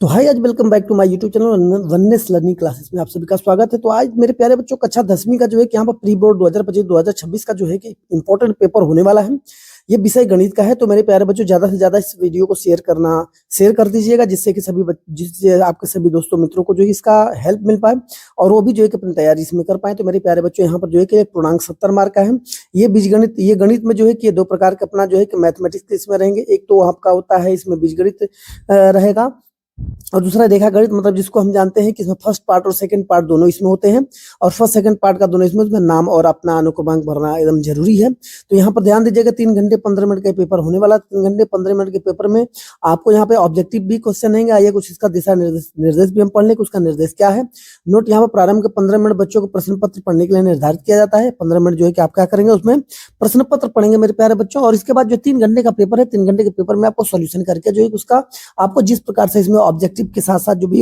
तो हाय, आज welcome back to my YouTube channel oneness learning classes में आप सभी का स्वागत है। तो आज मेरे प्यारे बच्चों, कक्षा 10वीं का जो है कि यहाँ पर प्री बोर्ड 2025-2026 का जो है कि इंपॉर्टेंट पेपर होने वाला है। ये विषय गणित का है। तो मेरे प्यारे बच्चों, ज्यादा से ज्यादा इस वीडियो को शेयर कर दीजिएगा, जिससे कि जिससे आपके सभी दोस्तों मित्रों को जो है इसका हेल्प मिल पाए और वो भी जो है कि अपनी तैयारी इसमें कर पाए। तो मेरे प्यारे बच्चों, यहाँ पर जो है कि पूर्णांक 70 मार्क का है। ये गणित में जो है कि ये दो प्रकार के अपना जो है कि मैथमेटिक्स इसमें रहेंगे। एक तो आपका होता है इसमें बीजगणित रहेगा, और दूसरा देखा गणित, मतलब जिसको हम जानते हैं कि इसमें फर्स्ट पार्ट और सेकंड पार्ट दोनों इसमें होते हैं, और फर्स्ट सेकंड पार्ट का दोनों इसमें नाम और अपना अनुक्रमांक भरना एकदम जरूरी है। तो यहाँ पर ध्यान दीजिएगा, 3 घंटे 15 मिनट का पेपर होने वाला। 3 घंटे 15 मिनट के पेपर में आपको यहाँ पे ऑब्जेक्टिव भी क्वेश्चन रहेंगे। आइए कुछ इसका दिशा निर्देश भी हम पढ़ लें कि उसका निर्देश क्या है। नोट, यहाँ पर प्रारंभ के 15 मिनट बच्चों को प्रश्न पत्र पढ़ने के लिए निर्धारित किया जाता है। 15 मिनट जो है कि आप क्या करेंगे, उसमें प्रश्न पत्र पढ़ेंगे मेरे प्यारे बच्चों। और इसके बाद जो 3 घंटे का पेपर है, 3 घंटे के पेपर में आपको सोल्यूशन करके जो है उसका आपको जिस प्रकार से इसमें ऑब्जेक्टिव के साथ साथ जो भी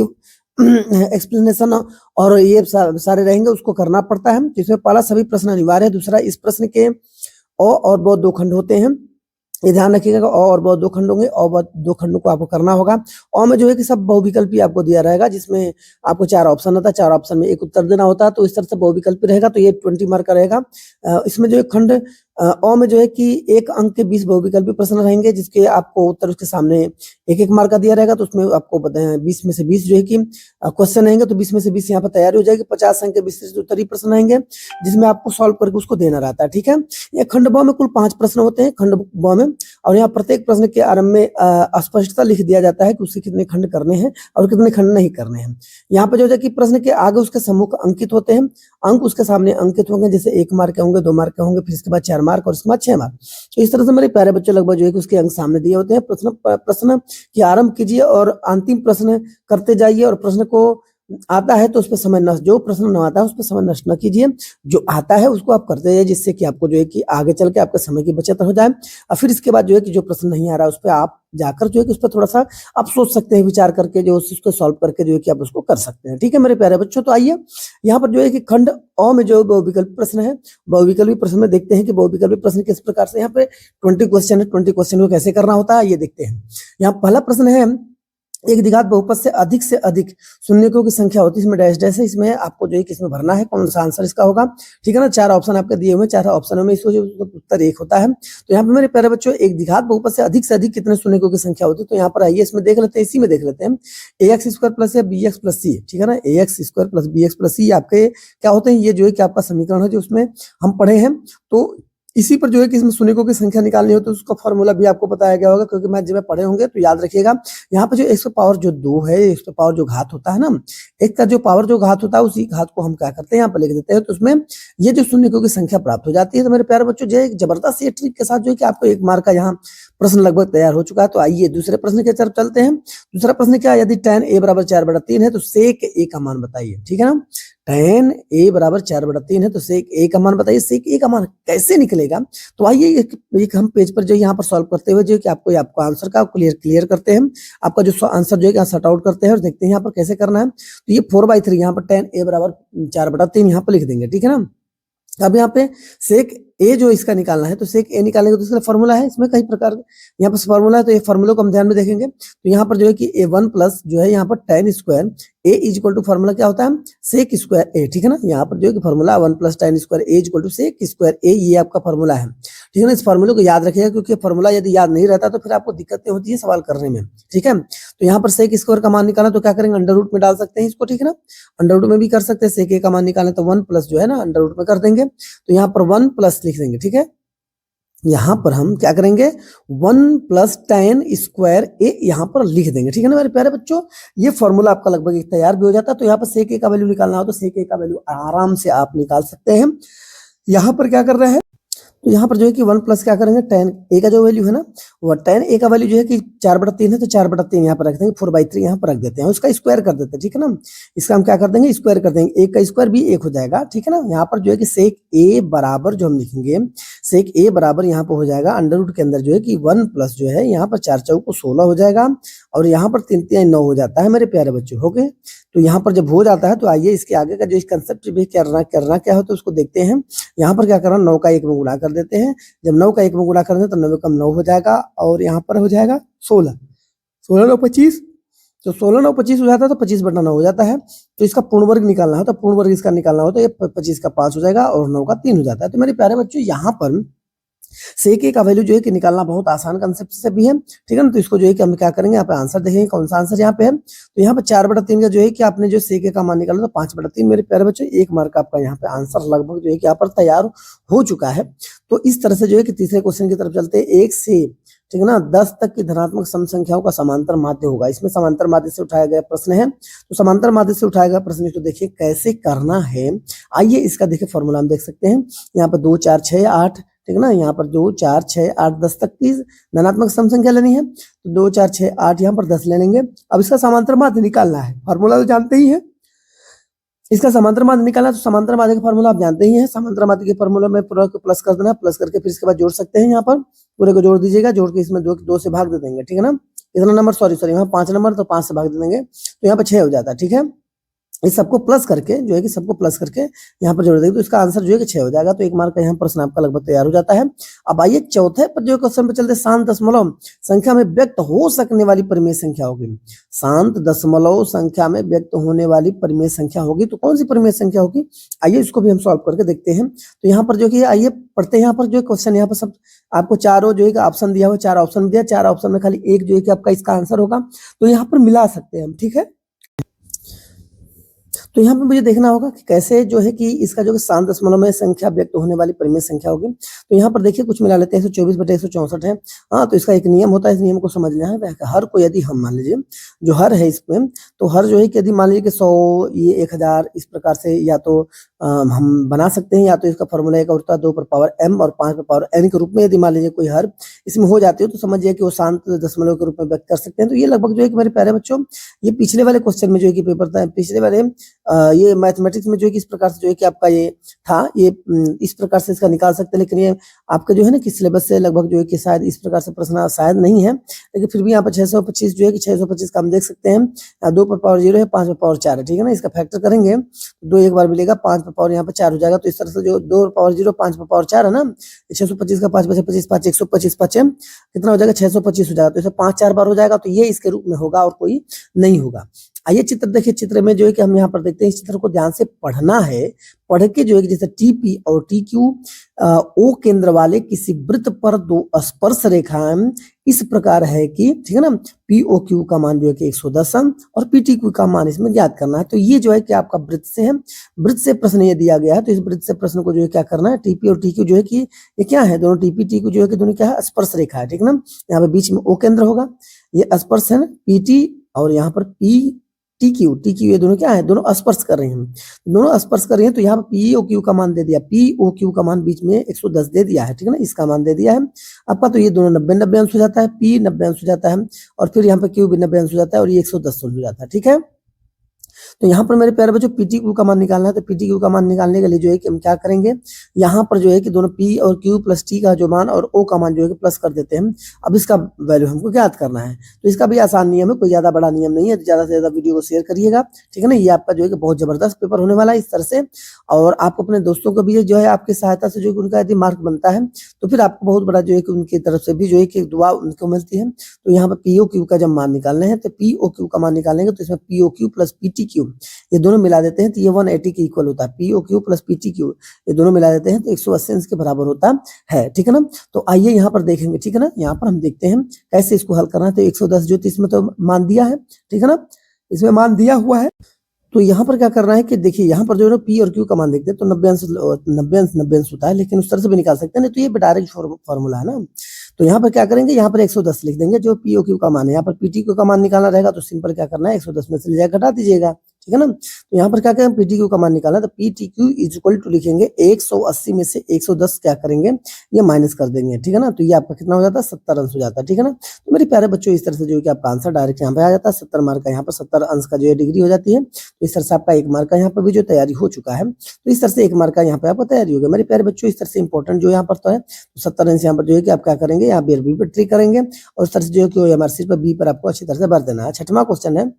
एक्सप्लेनेशन और ये सारे रहेंगे उसको करना पड़ता है। जिसमें पहला सभी प्रश्न अनिवार्य है। दूसरा, इस प्रश्न के और बहुत 2 खंड होते हैं, ये ध्यान रखिएगा। और बहुत 2 खंड होंगे, और बहुत 2 खंडों को आपको करना होगा। और में जो है कि सब बहुविकल्पी आपको दिया रहेगा, जिसमें आपको 4 ऑप्शन होता है। 4 ऑप्शन में एक उत्तर देना होता है। तो इस तरह से बहुविकल्पी रहेगा। तो ये 20 मार्क का रहेगा। इसमें जो है खंड अ में जो है कि 1 अंक के 20 बहुविकल्पी प्रश्न रहेंगे, जिसके आपको उत्तर उसके सामने 1-1 मार्क का दिया रहेगा। तो उसमें आपको 20 में से 20 जो है कि क्वेश्चन रहेंगे। तो 20 में से 20 यहाँ पर तैयारी हो जाएगी। 50 अंक के विशिष्ट उत्तरीय प्रश्न रहेंगे, जिसमें आपको सॉल्व करके उसको देना रहता है। ठीक है। ये खंड ब में कुल 5 प्रश्न होते हैं, खंड ब में। और यहाँ प्रत्येक प्रश्न के आरंभ में स्पष्टता लिख दिया जाता है कि उससे कितने खंड करने हैं और कितने खंड नहीं करने हैं। यहाँ पे जो है कि प्रश्न के आगे उसके सम्मुख अंकित होते हैं, अंक उसके सामने अंकित होंगे। जैसे 1 मार्क के होंगे, 2 मार्क के होंगे, फिर इसके बाद 4 मार्क और इसके बाद 6 मार्क। तो इस तरह से मेरे प्यारे बच्चे लगभग जो है कि उसके अंक सामने दिए होते हैं। प्रश्न की आरंभ कीजिए और अंतिम प्रश्न करते जाइए। और प्रश्न को आता है तो उस पर समय नष्ट, जो प्रश्न न आता है उस पर समय नष्ट न कीजिए। जो आता है उसको आप करते जाइए, जिससे कि आपको जो है कि आगे चल के आपका समय की बचत हो जाए। और फिर इसके बाद जो है कि जो प्रश्न नहीं आ रहा है उस पर आप जाकर जो है कि उस पर थोड़ा सा आप सोच सकते हैं, विचार करके जो उसको सॉल्व करके जो है कि आप उसको कर सकते हैं। ठीक है मेरे प्यारे बच्चों। तो आइए यहाँ पर जो है कि खंड अ में जो बहुविकल्पी प्रश्न है, बहुविकल्पी प्रश्न में देखते हैं कि बहुविकल्पी प्रश्न किस प्रकार से, यहाँ पे 20 क्वेश्चन है। 20 क्वेश्चन को कैसे करना होता है ये देखते हैं। यहाँ पहला प्रश्न है, एक द्विघात बहुपद से अधिक शून्यकों की संख्या होती है, इसमें डैश डैश है। इसमें आपको जो है कि इसमें भरना है कौन सा आंसर इसका होगा। ठीक है ना। 4 ऑप्शन आपके दिए हुए हैं, 4 ऑप्शनों में इसको जो उत्तर 1 होता है। तो यहाँ पे मेरे प्यारे बच्चों, एक द्विघात बहुपद से अधिक कितने शून्यकों की संख्या होती है। तो यहाँ पर आइए इसमें देख लेते हैं, इसी में देख लेते हैं। ax² प्लस या bx प्लस सी, ठीक है ना। ax² प्लस bx प्लस सी आपके क्या होते हैं, ये जो है कि आपका समीकरण है जो उसमें हम पढ़े हैं। तो इसी पर जो है कि इसमें शून्यकों की संख्या निकालनी हो तो उसका फॉर्मूला भी आपको बताया गया होगा, क्योंकि मैं जब पढ़े होंगे तो याद रखिएगा। यहाँ पे जो 1 पावर जो 2 है, 1 पावर जो घात होता है ना, एक का जो पावर जो घात होता है, उसी घात को हम क्या करते हैं यहाँ पर लिख देते हैं। तो उसमें ये जो शून्यकों की संख्या प्राप्त हो जाती है। तो मेरे प्यारे बच्चों, जो एक जबरदस्त ये ट्रिक के साथ जो है कि आपको 1 मार्क का यहाँ प्रश्न लगभग तैयार हो चुका है। तो आइए दूसरे प्रश्न की तरफ चलते हैं। दूसरा प्रश्न क्या है, यदि tan a बराबर 4/3 है तो sec a का मान बताइए। ठीक है ना। tan a बराबर 4/3 है तो sec a का मान बताइए। sec a का मान कैसे निकलेगा, तो आइए एक हम पेज पर जो यहाँ पर सॉल्व करते हुए जो कि आपको आंसर का क्लियर करते हैं। आपका जो आंसर जो है सॉर्ट आउट करते हैं और देखते हैं यहाँ पर कैसे करना है। तो ये 4/3 यहाँ पर tan a बराबर 4/3 यहाँ पर लिख देंगे। ठीक है ना। अब यहाँ पे सेक ए जो इसका निकालना है, तो सेक ए निकालेंगे तो इसका फॉर्मूला है। इसमें कई प्रकार यहाँ पर फॉर्मूला है, तो ये फॉर्मूला को हम ध्यान में देखेंगे। तो यहाँ पर जो है कि a1 प्लस जो है यहाँ पर tan square A is equal to formula क्या होता है, सेक स्क्वायर ए। ठीक है ना। यहाँ पर जो है कि formula 1 plus tan square A is equal to sec square A, ये आपका फॉर्मूला है। ठीक है ना। इस फॉर्मूले को याद रखिएगा, क्योंकि फॉर्मूला यदि याद नहीं रहता तो फिर आपको दिक्कतें होती है सवाल करने में। ठीक है। तो यहाँ पर सेक स्क्वायर का मान निकालना तो क्या करेंगे, अंडर रूट में डाल सकते हैं इसको। ठीक है ना। अंडर रूट में भी कर सकते हैं। सेक ए का मान निकालना तो 1 प्लस जो है ना अंडर रूट में कर देंगे। तो यहाँ पर 1 प्लस लिख देंगे। ठीक है। यहाँ पर हम क्या करेंगे, 1 प्लस tan स्क्वायर ए यहाँ पर लिख देंगे। ठीक है ना मेरे प्यारे बच्चों। ये फॉर्मूला आपका लगभग एक तैयार भी हो जाता है। तो यहाँ पर सेक ए का वैल्यू निकालना हो तो सेक ए का वैल्यू आराम से आप निकाल सकते हैं। यहाँ पर क्या कर रहे हैं, तो यहाँ पर जो है कि 1 प्लस क्या करेंगे, tan a का जो वैल्यू है ना, वो tan a का वैल्यू जो है कि 4/3 है, तो 4/3 यहाँ पर रख देंगे, 4/3 यहाँ पर रख देते हैं, उसका स्क्वायर कर देते हैं। ठीक है ना। इसका हम क्या कर देंगे, स्क्वायर कर देंगे। 1 का स्क्वायर भी 1 हो जाएगा। ठीक है ना। यहाँ पर जो है कि सेक a बराबर जो हम लिखेंगे, सेक a बराबर यहाँ पर हो जाएगा अंडर रूट के अंदर जो है कि 1 प्लस जो है यहाँ पर 4 चौको 16 हो जाएगा, और यहाँ पर 3 3 9 हो जाता है मेरे प्यारे बच्चों। हो गए। तो यहाँ पर जब हो जाता है तो आइए इसके आगे का जो इस कंसेप्ट भी करना क्या होता है उसको देखते हैं। यहाँ पर क्या करना, 9 का 1 में गुणा कर देते हैं। जब 9 का 1 में गुणा करेंगे तो 9 कम 9 हो जाएगा, और यहाँ पर हो जाएगा 16, 16 9 25, तो 16 9 25 हो जाता है, तो 25/9 हो जाता है। तो इसका पूर्ण वर्ग निकालना हो तो पूर्ण वर्ग इसका निकालना हो तो ये 25 का 5 हो जाएगा और 9 का 3 हो जाता है। तो मेरे प्यारे बच्चों यहाँ पर सेक ए का वैल्यू जो है कि निकालना बहुत आसान कंसेप्ट से भी है, ठीक है ना। तो इसको जो है कि हम क्या करेंगे, यहाँ पे आंसर देखेंगे कौन सा आंसर यहाँ पे है। तो यहाँ पे 4/3 का जो है कि आपने जो सेक ए का मान निकाला तो 5/3 मेरे प्यारे बच्चों 1 मार्क आपका यहाँ पे आंसर लगभग जो है कि यहाँ पर तैयार हो चुका है। तो इस तरह से जो है कि तीसरे क्वेश्चन की तरफ चलते हैं। 1 से, ठीक है ना, 10 तक की धनात्मक सम संख्याओं का समांतर माध्य होगा। इसमें समांतर माध्य से उठाया गया प्रश्न है। तो समांतर माध्य से उठाया गया प्रश्न तो देखिए कैसे करना है। आइए इसका देखिए फॉर्मूला हम देख सकते हैं। यहाँ पर 2 4 6 8, ठीक है ना, यहाँ पर 2 4 6 8 10 तक की धनात्मक सम संख्या लेनी है। तो 2 4 6 8 यहाँ पर 10 ले लेंगे। अब इसका समांतर माध्य निकालना है। फॉर्मूला तो जानते ही है, इसका समांतर माध्य निकालना है। तो समांतर माध्य का फॉर्मूला आप जानते ही हैं। समांतर माध्य के फॉर्मूला में पूरा को प्लस कर देना, प्लस करके फिर इसके बाद जोड़ सकते हैं। यहाँ पर पूरे को जोड़ दीजिएगा, जोड़ के इसमें 2 से भाग दे देंगे, ठीक है ना। इतना नंबर सॉरी यहाँ 5 नंबर, तो 5 से भाग दे देंगे तो यहाँ पर 6 हो जाता है, ठीक है। इस सबको प्लस करके जो है कि सबको प्लस करके यहाँ पर जोड़ देंगे तो इसका आंसर जो है कि 6 हो जाएगा। तो 1 मार्क का यहाँ प्रश्न आपका लगभग तैयार हो जाता है। अब आइए चौथे पर जो क्वेश्चन पे चलते हैं। शांत दशमलव संख्या में व्यक्त हो सकने वाली परिमेय संख्या होगी। शांत दशमलव संख्या में व्यक्त होने वाली परिमेय संख्या होगी, तो कौन सी परिमेय संख्या होगी, आइए इसको भी हम सॉल्व करके देखते हैं। तो यहाँ पर जो कि आइए पढ़ते हैं। यहाँ पर जो क्वेश्चन यहाँ पर सब आपको चारों जो है कि ऑप्शन दिया हुआ, 4 ऑप्शन दिया, 4 ऑप्शन में खाली एक जो है कि आपका इसका आंसर होगा। तो यहाँ पर मिला सकते हैं हम, ठीक है। तो यहाँ पे मुझे देखना होगा कि कैसे जो है कि इसका जो शांत दशमलव में संख्या व्यक्त होने वाली परिमेय संख्या होगी। तो यहाँ पर देखिए कुछ मिला लेते हैं। 124/164 है। हाँ, तो इसका एक नियम होता है, इस नियम को समझ लेना है। हर को यदि हम मान लीजिए जो हर है इसमें, तो हर जो है कि यदि मान लीजिए कि 100 ये 1000 इस प्रकार से या तो हम बना सकते हैं, या तो इसका फॉर्मूला एक होता है 2 पर पावर m और 5 पर पावर n के रूप में यदि मान लीजिए कोई हर इसमें हो जाती है तो समझिए कि वो शांत दशमलव के रूप में व्यक्त कर सकते हैं। तो ये लगभग जो है कि मेरे प्यारे बच्चों ये पिछले वाले क्वेश्चन में जो है कि पेपर था, पिछले वाले ये मैथमेटिक्स में जो है कि इस प्रकार से जो है कि आपका ये था, ये इस प्रकार से इसका निकाल सकते हैं। लेकिन ये आपका जो है ना कि सिलेबस से लगभग जो है कि शायद इस प्रकार से प्रश्न शायद नहीं है, लेकिन फिर भी यहाँ पर 625 जो है कि 625 का हम देख सकते हैं। 2 पर पावर 0 है, 5 पर पावर 4 है, ठीक है ना। इसका फैक्टर करेंगे 2 एक बार मिलेगा, 5 पर पावर यहाँ पर 4 हो जाएगा। तो इस तरह से जो 2 पर पावर 0 5 पर पावर 4 है ना, 625 का 5 बचे 25 5 125 5 कितना हो जाएगा, 625 हो जाएगा। तो इसे 5 4 बार हो जाएगा। तो ये इसके रूप में होगा और कोई नहीं होगा। आइए चित्र देखिए। चित्र में जो है कि हम यहाँ पर देखते हैं, इस चित्र को ध्यान से पढ़ना है। पढ़ के जो है कि जैसे टीपी और टीक्यू ओ केंद्र वाले किसी वृत्त पर 2 स्पर्श रेखाएं इस प्रकार है कि, ठीक है ना, पीओ क्यू का मान जो है कि 110 और पीटीक्यू का मान इसमें ज्ञात करना है। तो ये जो है कि आपका वृत्त से है, वृत्त से प्रश्न ये दिया गया है। तो इस वृत्त से प्रश्न को जो है क्या करना है, टीपी और टीक्यू जो है कि ये क्या है, दोनों टीपी टीक्यू जो है कि दोनों क्या है, स्पर्श रेखा है, ठीक है ना। यहाँ पे बीच में ओ केंद्र होगा, ये स्पर्श है ना पीटी, और यहाँ पर पी टीक्यू टीक्यू ये दोनों क्या है, दोनों स्पर्श कर रहे हैं, दोनों स्पर्श कर रहे हैं। तो यहाँ पर पीओ क्यू का मान दे दिया, पीओ क्यू का मान बीच में 110 दे दिया है, ठीक है ना, इसका मान दे दिया है आपका। तो ये दोनों 90 अंश हो जाता है, पी 90 अंश हो जाता है, और फिर यहाँ पर क्यू भी 90 अंश हो जाता है, और ये 110 हो जाता है, ठीक है। तो यहाँ पर मेरे प्यारे बच्चों पीटीक्यू का मान निकालना है। तो पीटीक्यू का मान निकालने के लिए जो है कि हम क्या करेंगे, यहाँ पर जो है कि दोनों पी और क्यू प्लस टी का जो मान और ओ का मान जो है कि प्लस कर देते हैं। अब इसका वैल्यू हमको ज्ञात करना है। तो इसका भी आसान नियम है, कोई ज्यादा बड़ा नियम नहीं है। तो ज्यादा से ज्यादा वीडियो को शेयर करिएगा, ठीक है ना। ये आपका जो है कि बहुत जबरदस्त पेपर होने वाला है इस तरह से। और आप अपने दोस्तों को भी जो है आपकी सहायता से जो है उनका यदि मार्क बनता है तो फिर आपको बहुत बड़ा जो है कि उनकी तरफ से भी जो है कि दुआ उनको मिलती है। तो यहाँ पर पीओ क्यू का जब मान निकालना है, तो पीओ क्यू का मान निकालेंगे तो इसमें PO Q plus PT Q ये दोनों मिला देते हैं तो ये 180 के इक्वल होता है। PO Q plus PT Q ये दोनों मिला देते हैं तो 180 अंश के बराबर होता है, ठीक है ना। तो आइए यहाँ पर देखेंगे, ठीक है ना। यहाँ पर हम देखते हैं कैसे इसको हल करना है। तो 110 जो इसमें तो मान दिया है, ठीक है ना, इसमें मान दिया हुआ है। तो यहाँ पर क्या करना है कि देखिए यहाँ पर जो है ना पी और क्यू का मान देखते हैं तो 90 अंश होता है, लेकिन उस तरह से भी निकाल सकते हैं। नहीं तो ये डायरेक्ट फॉर्मूला है ना। तो यहाँ पर क्या करेंगे, यहाँ पर 110 लिख देंगे जो पीओ क्यू का मान है। यहाँ पर पीटी क्यू का मान निकालना रहेगा तो सिंपल क्या करना है, 110 में से ले जाकर घटा दीजिएगा, ठीक है ना। तो यहाँ पर क्या करें, पीटी क्यू का मान निकालना है। तो PT Q is equal to लिखेंगे 180 में से 110 क्या करेंगे, ये माइनस कर देंगे, ठीक है ना। तो ये आपका कितना हो जाता है, 70 अंश हो जाता है, ठीक है ना। तो मेरे प्यारे बच्चों इस तरह से जो है कि आपका आंसर डायरेक्ट यहाँ पे आ जाता है। 70 मार्क का यहाँ पर 70 अंश का जो है डिग्री हो जाती है। तो इस तरह से आपका 1 मार्क का यहाँ पर भी जो तैयारी हो चुका है। तो इस तरह से 1 मार्क का यहाँ पे आपको तैयारी हो गया। मेरे प्यारे बच्चों इस तरह से इंपॉर्टेंट जो यहाँ पर तो है 70 अंश यहाँ पर जो है कि आप क्या करेंगे, यहाँ बी पर ट्री करेंगे और इस तरह से जो है कि ओएमआर शीट पर बी पर आपको अच्छी तरह से भर देना है। छठवां क्वेश्चन है,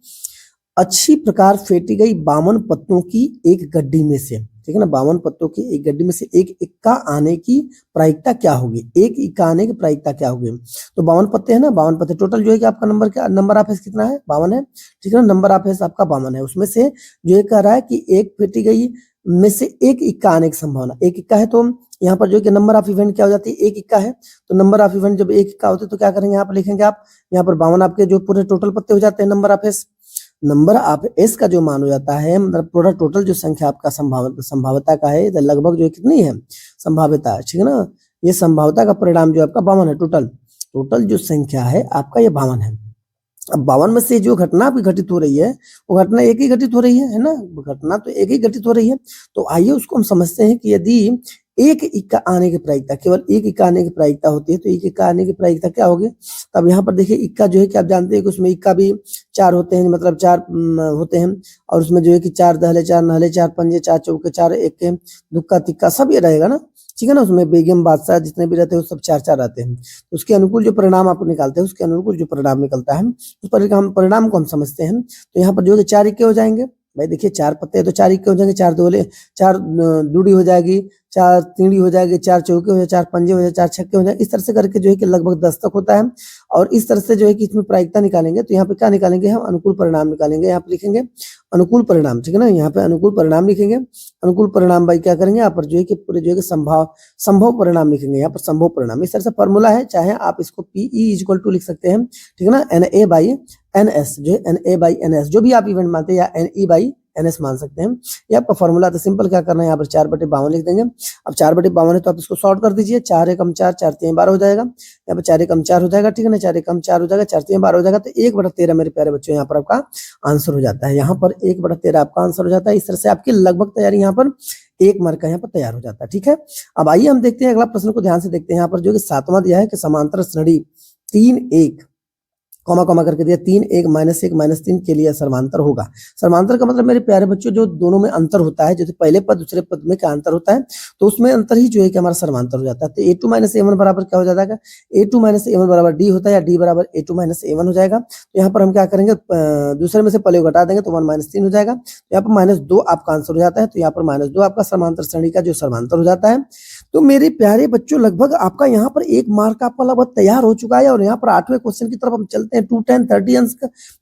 अच्छी प्रकार फेंटी गई 52 पत्तों की एक गड्डी में से ठीक है ना, 52 पत्तों की एक गड्डी में से एक इक्का आने की प्रायिकता क्या होगी, एक इक्का आने की प्रायिकता क्या होगी। तो 52 पत्ते हैं ना, 52 पत्ते टोटल जो है कि आपका नंबर क्या, नंबर ऑफ हेस कितना है, 52 है, ठीक है ना, नंबर ऑफ हेस आपका 52 है। उसमें से जो ये कह रहा है कि एक फेंटी गई में से एक इक्का आने की संभावना, एक इक्का है तो यहाँ पर जो है कि नंबर ऑफ इवेंट क्या हो जाती है, एक इक्का है तो नंबर ऑफ इवेंट जब एक इक्का होते तो क्या करेंगे, यहाँ पर लिखेंगे आप, यहाँ पर 52 आपके जो पूरे टोटल पत्ते हो जाते हैं number of S, number of S का जो मान हो जाता है, मतलब पूरा टोटल जो संख्या आपका संभाव्यता का है, लगभग जो कितनी है संभाव्यता, ठीक है ना, ये संभाव्यता का परिणाम जो आपका 52 है, टोटल जो संख्या है आपका ये 52 है। अब 52 में से जो घटना भी घटित हो रही है वो घटना एक ही घटित हो रही है ना, घटना तो एक ही घटित हो रही है। तो आइए उसको हम समझते हैं कि यदि एक इक्का आने की प्रायिकता, केवल एक इक्का आने की प्रायिकता होती है तो एक इक्का आने की प्रायिकता क्या होगी। तब यहाँ पर देखिए इक्का जो है कि आप जानते हैं कि उसमें इक्का भी 4 होते हैं, मतलब 4 होते हैं, और उसमें जो है कि 4 दहले 4 नहले 4 पंजे 4 चौके 4 एक्के दुक्का तिक्का सब ये रहेगा ना, ठीक है ना, उसमें बेगम बादशाह जितने भी रहते हैं वो सब 4 रहते हैं। तो उसके अनुकूल जो परिणाम आप निकालते हैं, उसके अनुकूल जो परिणाम निकलता है उस परिणाम को हम समझते हैं। तो यहाँ पर जो है 4 इक्के हो जाएंगे, भाई देखिए 4 पत्ते हैं तो 4 इक्के हो जाएंगे, 4 दोले 4 दूड़ी हो जाएगी, 4 तीड़ी हो जाएगी, 4 चौके हो जाए, 4 पंजे हो जाए, 4 छक्के हो जाए, इस तरह से करके जो है कि लगभग 10 तक होता है। और इस तरह से जो है कि इसमें प्रायिकता निकालेंगे तो यहाँ पे क्या निकालेंगे, हम अनुकूल परिणाम निकालेंगे, यहाँ पे लिखेंगे अनुकूल परिणाम, ठीक है ना, यहाँ पे अनुकूल परिणाम लिखेंगे। अनुकूल परिणाम भाई क्या करेंगे, यहाँ पर जो है कि पूरे जो है कि संभव परिणाम लिखेंगे, यहाँ पर संभव परिणाम, इस तरह से फॉर्मूला है, चाहे आप इसको PE = लिख सकते हैं, ठीक है ना, NA/NS जो है NA/NS जो भी आप इवेंट मानते हैं, या NE/NS मान सकते हैं, ये आपका फॉर्मूला। तो सिंपल क्या करना है, यहाँ पर 4/52 लिख देंगे। अब 4/52 है तो आप इसको शॉर्ट कर दीजिए, 4 एकम 4 4 3 12 हो जाएगा, यहाँ पर 4 एकम 4 हो जाएगा, ठीक है ना, 4 एकम 4 हो जाएगा, 4 3 12 हो जाएगा, तो 1/13 मेरे प्यारे बच्चों यहाँ पर आपका आंसर हो जाता है, यहाँ पर 1/13 आपका आंसर हो जाता है। इस तरह से आपकी लगभग तैयारी यहाँ पर 1 मार्क का यहाँ पर तैयार हो जाता है, ठीक है। अब आइए हम देखते हैं अगला प्रश्न को ध्यान से देखते हैं, यहाँ पर जो कि 7वां दिया है कि समांतर श्रेणी 3 1 कॉमा करके दिया 3 1 -1 -3 के लिए समांतर होगा। समांतर का मतलब मेरे प्यारे बच्चों जो दोनों में अंतर होता है, जैसे पहले पद दूसरे पद में क्या अंतर होता है, तो उसमें अंतर ही जो है कि हमारा समांतर हो जाता है। तो A2 - A1 बराबर क्या हो जाता है, A2 - A1 बराबर D होता है, या D बराबर A2 - A1 हो जाएगा। तो यहाँ पर हम क्या करेंगे, दूसरे में से पहले घटा देंगे तो 1 - 3 हो जाएगा, तो यहाँ पर -2 आपका आंसर हो जाता है। तो यहाँ पर -2 आपका समांतर श्रेणी का जो समांतर हो जाता है। तो मेरे प्यारे बच्चों लगभग आपका यहाँ पर 1 मार्क आपका लगभग तैयार हो चुका है। और यहाँ पर 8वें क्वेश्चन की तरफ हम चलते हैं। 2 10 30 अंश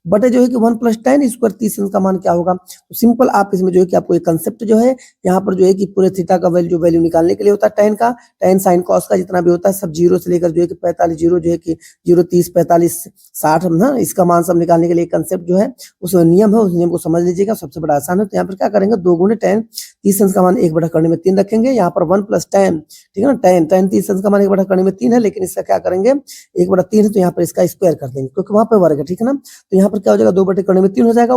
बटे जो है कि 1 + 10 स्क्वायर 30 अंश का मान क्या होगा। तो सिंपल आप इसमें जो है कि आपको एक कंसेप्ट जो है यहाँ पर जो है कि पूरे थीटा का वैल्यू निकालने के लिए होता है, tan का, tan sin cos का जितना भी होता है सब 0 से लेकर जो है कि 45 0 जो है कि 0 30 45 60 ना, इसका मान सब निकालने के लिए कंसेप्ट जो है उस नियम है, उस नियम को समझ लीजिएगा, सबसे बड़ा आसान है। तो यहाँ पर क्या करेंगे, 2 × tan 30 अंश का मान 1/3 रखेंगे। यहाँ पर 1 + tan, ठीक है ना, tan 30 अंश का मान 1/3 है, लेकिन इसका क्या करेंगे 1/3 है तो यहाँ पर इसका स्क्वायर कर देंगे क्योंकि वहां पे वर्ग है, ठीक है ना। तो यहाँ पर क्या हो जाएगा 2/3 हो जाएगा।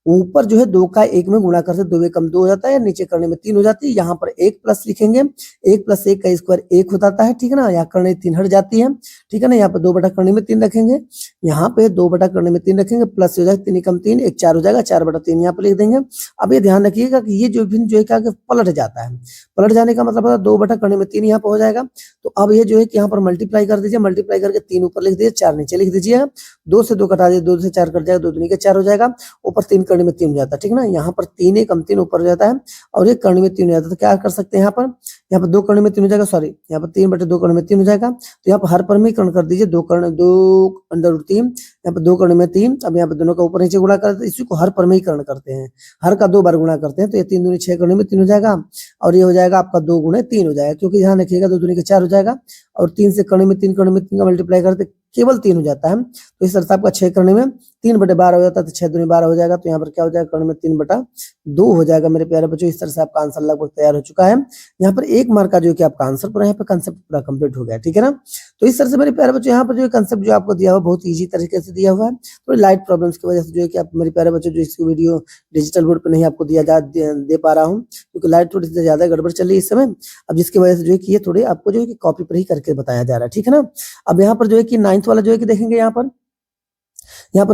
ऊपर जो है 2 का 1 में गुणा करते 2 एकम 2 हो जाता है, नीचे करने में 3 हो जाती है। यहाँ पर 1 प्लस लिखेंगे, 1 + 1 का स्क्वायर 1 हो जाता है, ठीक है ना, यहाँ करने 3 हट जाती है, ठीक है ना। यहाँ पर 2/3 रखेंगे, यहाँ पे 2/3 रखेंगे, प्लस हो जाएगा 3 एकम 3 1 4 हो जाएगा, 4/3 यहाँ पर लिख देंगे। अब ये ध्यान रखिएगा कि ये जो भिन्न जो है क्या पलट जाता है, पलट जाने का मतलब 2/3 यहाँ पर हो जाएगा। तो अब ये जो है कि यहाँ पर मल्टीप्लाई कर दीजिए, मल्टीप्लाई करके 3 ऊपर लिख दीजिए, 4 नीचे लिख दीजिए। 2 से 2 कटा दीजिए, 2 से 4 कट जाएगा, 2 दूनी के 4 हो जाएगा, ऊपर 3 करने में 3 हो जाता है, ठीक है ना। यहाँ पर 3 एकम 3 ऊपर हो जाता है और 1 करने में 3 हो जाता है। तो क्या कर सकते हैं यहाँ पर 2 करने में 3 हो जाएगा, सॉरी यहाँ पर 3/2 करने में 3 हो जाएगा। तो यहाँ पर हर परमीकरण कर दीजिए, 2 √3, यहाँ पर 2 करने में 3। अब यहाँ पर दोनों का ऊपर नीचे गुणा करते हैं, इसी को हर परमीकरण करते हैं, हर का 2 बार गुणा करते हैं। तो ये 3 दूनी 6 करने में 3 हो जाएगा और ये हो जाएगा आपका 2 × 3 हो जाएगा, क्योंकि ध्यान रखिएगा 2 दूनी के 4 हो जाएगा और 3 से करने में 3 का मल्टीप्लाई करते केवल 3 हो जाता है। तो इस तरह से आपका 6 करने में 3/12 हो जाता है, तो 6 दूनी 12 हो जाएगा। तो यहाँ पर क्या हो जाएगा, करने में 3/2 हो जाएगा मेरे प्यारे बच्चों। इस तरह से आपका आंसर लगभग तैयार हो चुका है। यहाँ पर 1 मार्क का जो है कि आपका आंसर पूरा यहाँ पर कंसेप्ट पूरा कंप्लीट हो गया, ठीक है ना। तो इस तरह से मेरे प्यारे बच्चों यहाँ पर जो कंसेप्ट जो आपको दिया हुआ बहुत ईजी तरीके से दिया हुआ है। थोड़ी लाइट प्रॉब्लम्स की वजह से जो है कि आप मेरे प्यारे बच्चों जो इसकी वीडियो डिजिटल बोर्ड पर नहीं आपको दे पा रहा हूँ, क्योंकि लाइट थोड़ी सी ज्यादा गड़बड़ चल रही है इस समय। अब जिसकी वजह से जो है कि ये थोड़ी आपको जो है कि कॉपी पर ही करके बताया जा रहा है, ठीक है ना। अब यहाँ पर जो है कि 9th वाला जो है कि देखेंगे, यहाँ पर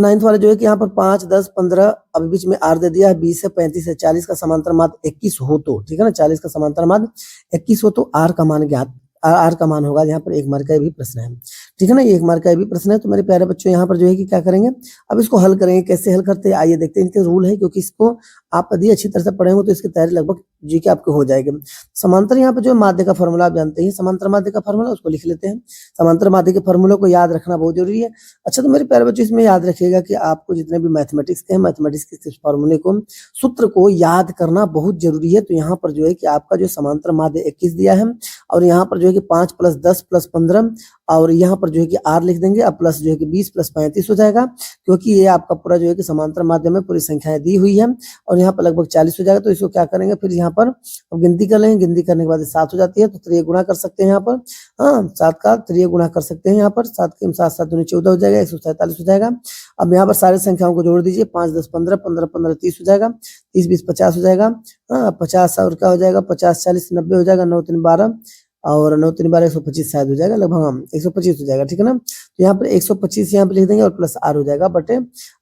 9th वाले जो है कि यहाँ पर 5 10 15 अभी बीच में आर दे दिया है, 20 से 35 से 40 का समांतर माध्य 21 हो तो, ठीक है ना, 40 का समांतर माध्य 21 हो तो आर का मान ज्ञात, आर का मान होगा। यहाँ पर 1 मार्क का भी प्रश्न है, ठीक है ना, ये 1 मार्क का भी प्रश्न है। तो मेरे प्यारे बच्चों यहाँ पर जो है कि क्या करेंगे, अब इसको हल करेंगे, कैसे हल करते हैं आइए देखते हैं। इनके रूल है, क्योंकि इसको आप यदि अच्छी तरह से पढ़ेंगे तो इसकी तैयारी लगभग जी कि आपके हो जाएंगे। समांतर यहाँ पे जो है माध्य का फॉर्मूला आप जानते हैं, समांतर माध्य का फॉर्मूला उसको लिख लेते हैं। समांतर माध्य के फॉर्मूले को याद रखना बहुत जरूरी है। अच्छा, तो मेरे प्यारे बच्चों इसमें याद रखिएगा कि आपको जितने भी मैथमेटिक्स के हैं, मैथमेटिक्स के फॉर्मूले को, सूत्र को याद करना बहुत जरूरी है। तो यहाँ पर जो है कि आपका जो समांतर माध्य 21 दिया है, और यहाँ पर जो है कि 5 + 10 + 15, और यहाँ पर जो है कि r लिख देंगे, अब प्लस जो है कि 20 + 35 हो जाएगा, क्योंकि ये आपका पूरा जो है कि समांतर माध्य में पूरी संख्याएं दी हुई है, और यहाँ पर लगभग 40 हो जाएगा। तो इसको क्या करेंगे, फिर यहाँ पर अब गिनती कर लेंगे, गिनती करने के बाद 7 हो जाती है, तो 3 गुणा कर सकते हैं यहाँ पर, हाँ 7 का 3 गुणा कर सकते हैं यहाँ पर, 7 के 7 7 दूनी 14 हो जाएगा, 147 हो जाएगा। अब यहाँ पर सारी संख्याओं को जोड़ दीजिए, 5 10 15, 15 15 30 हो जाएगा, 30 20 50 हो जाएगा, हाँ 50 और क्या हो जाएगा, 50 40 90 हो जाएगा, 9 3 12, और 9 3 12 125 शायद हो जाएगा, लगभग हाँ 125 हो जाएगा, ठीक है ना। तो यहाँ पर 125 यहाँ पे लिख देंगे, और प्लस r हो जाएगा बटे,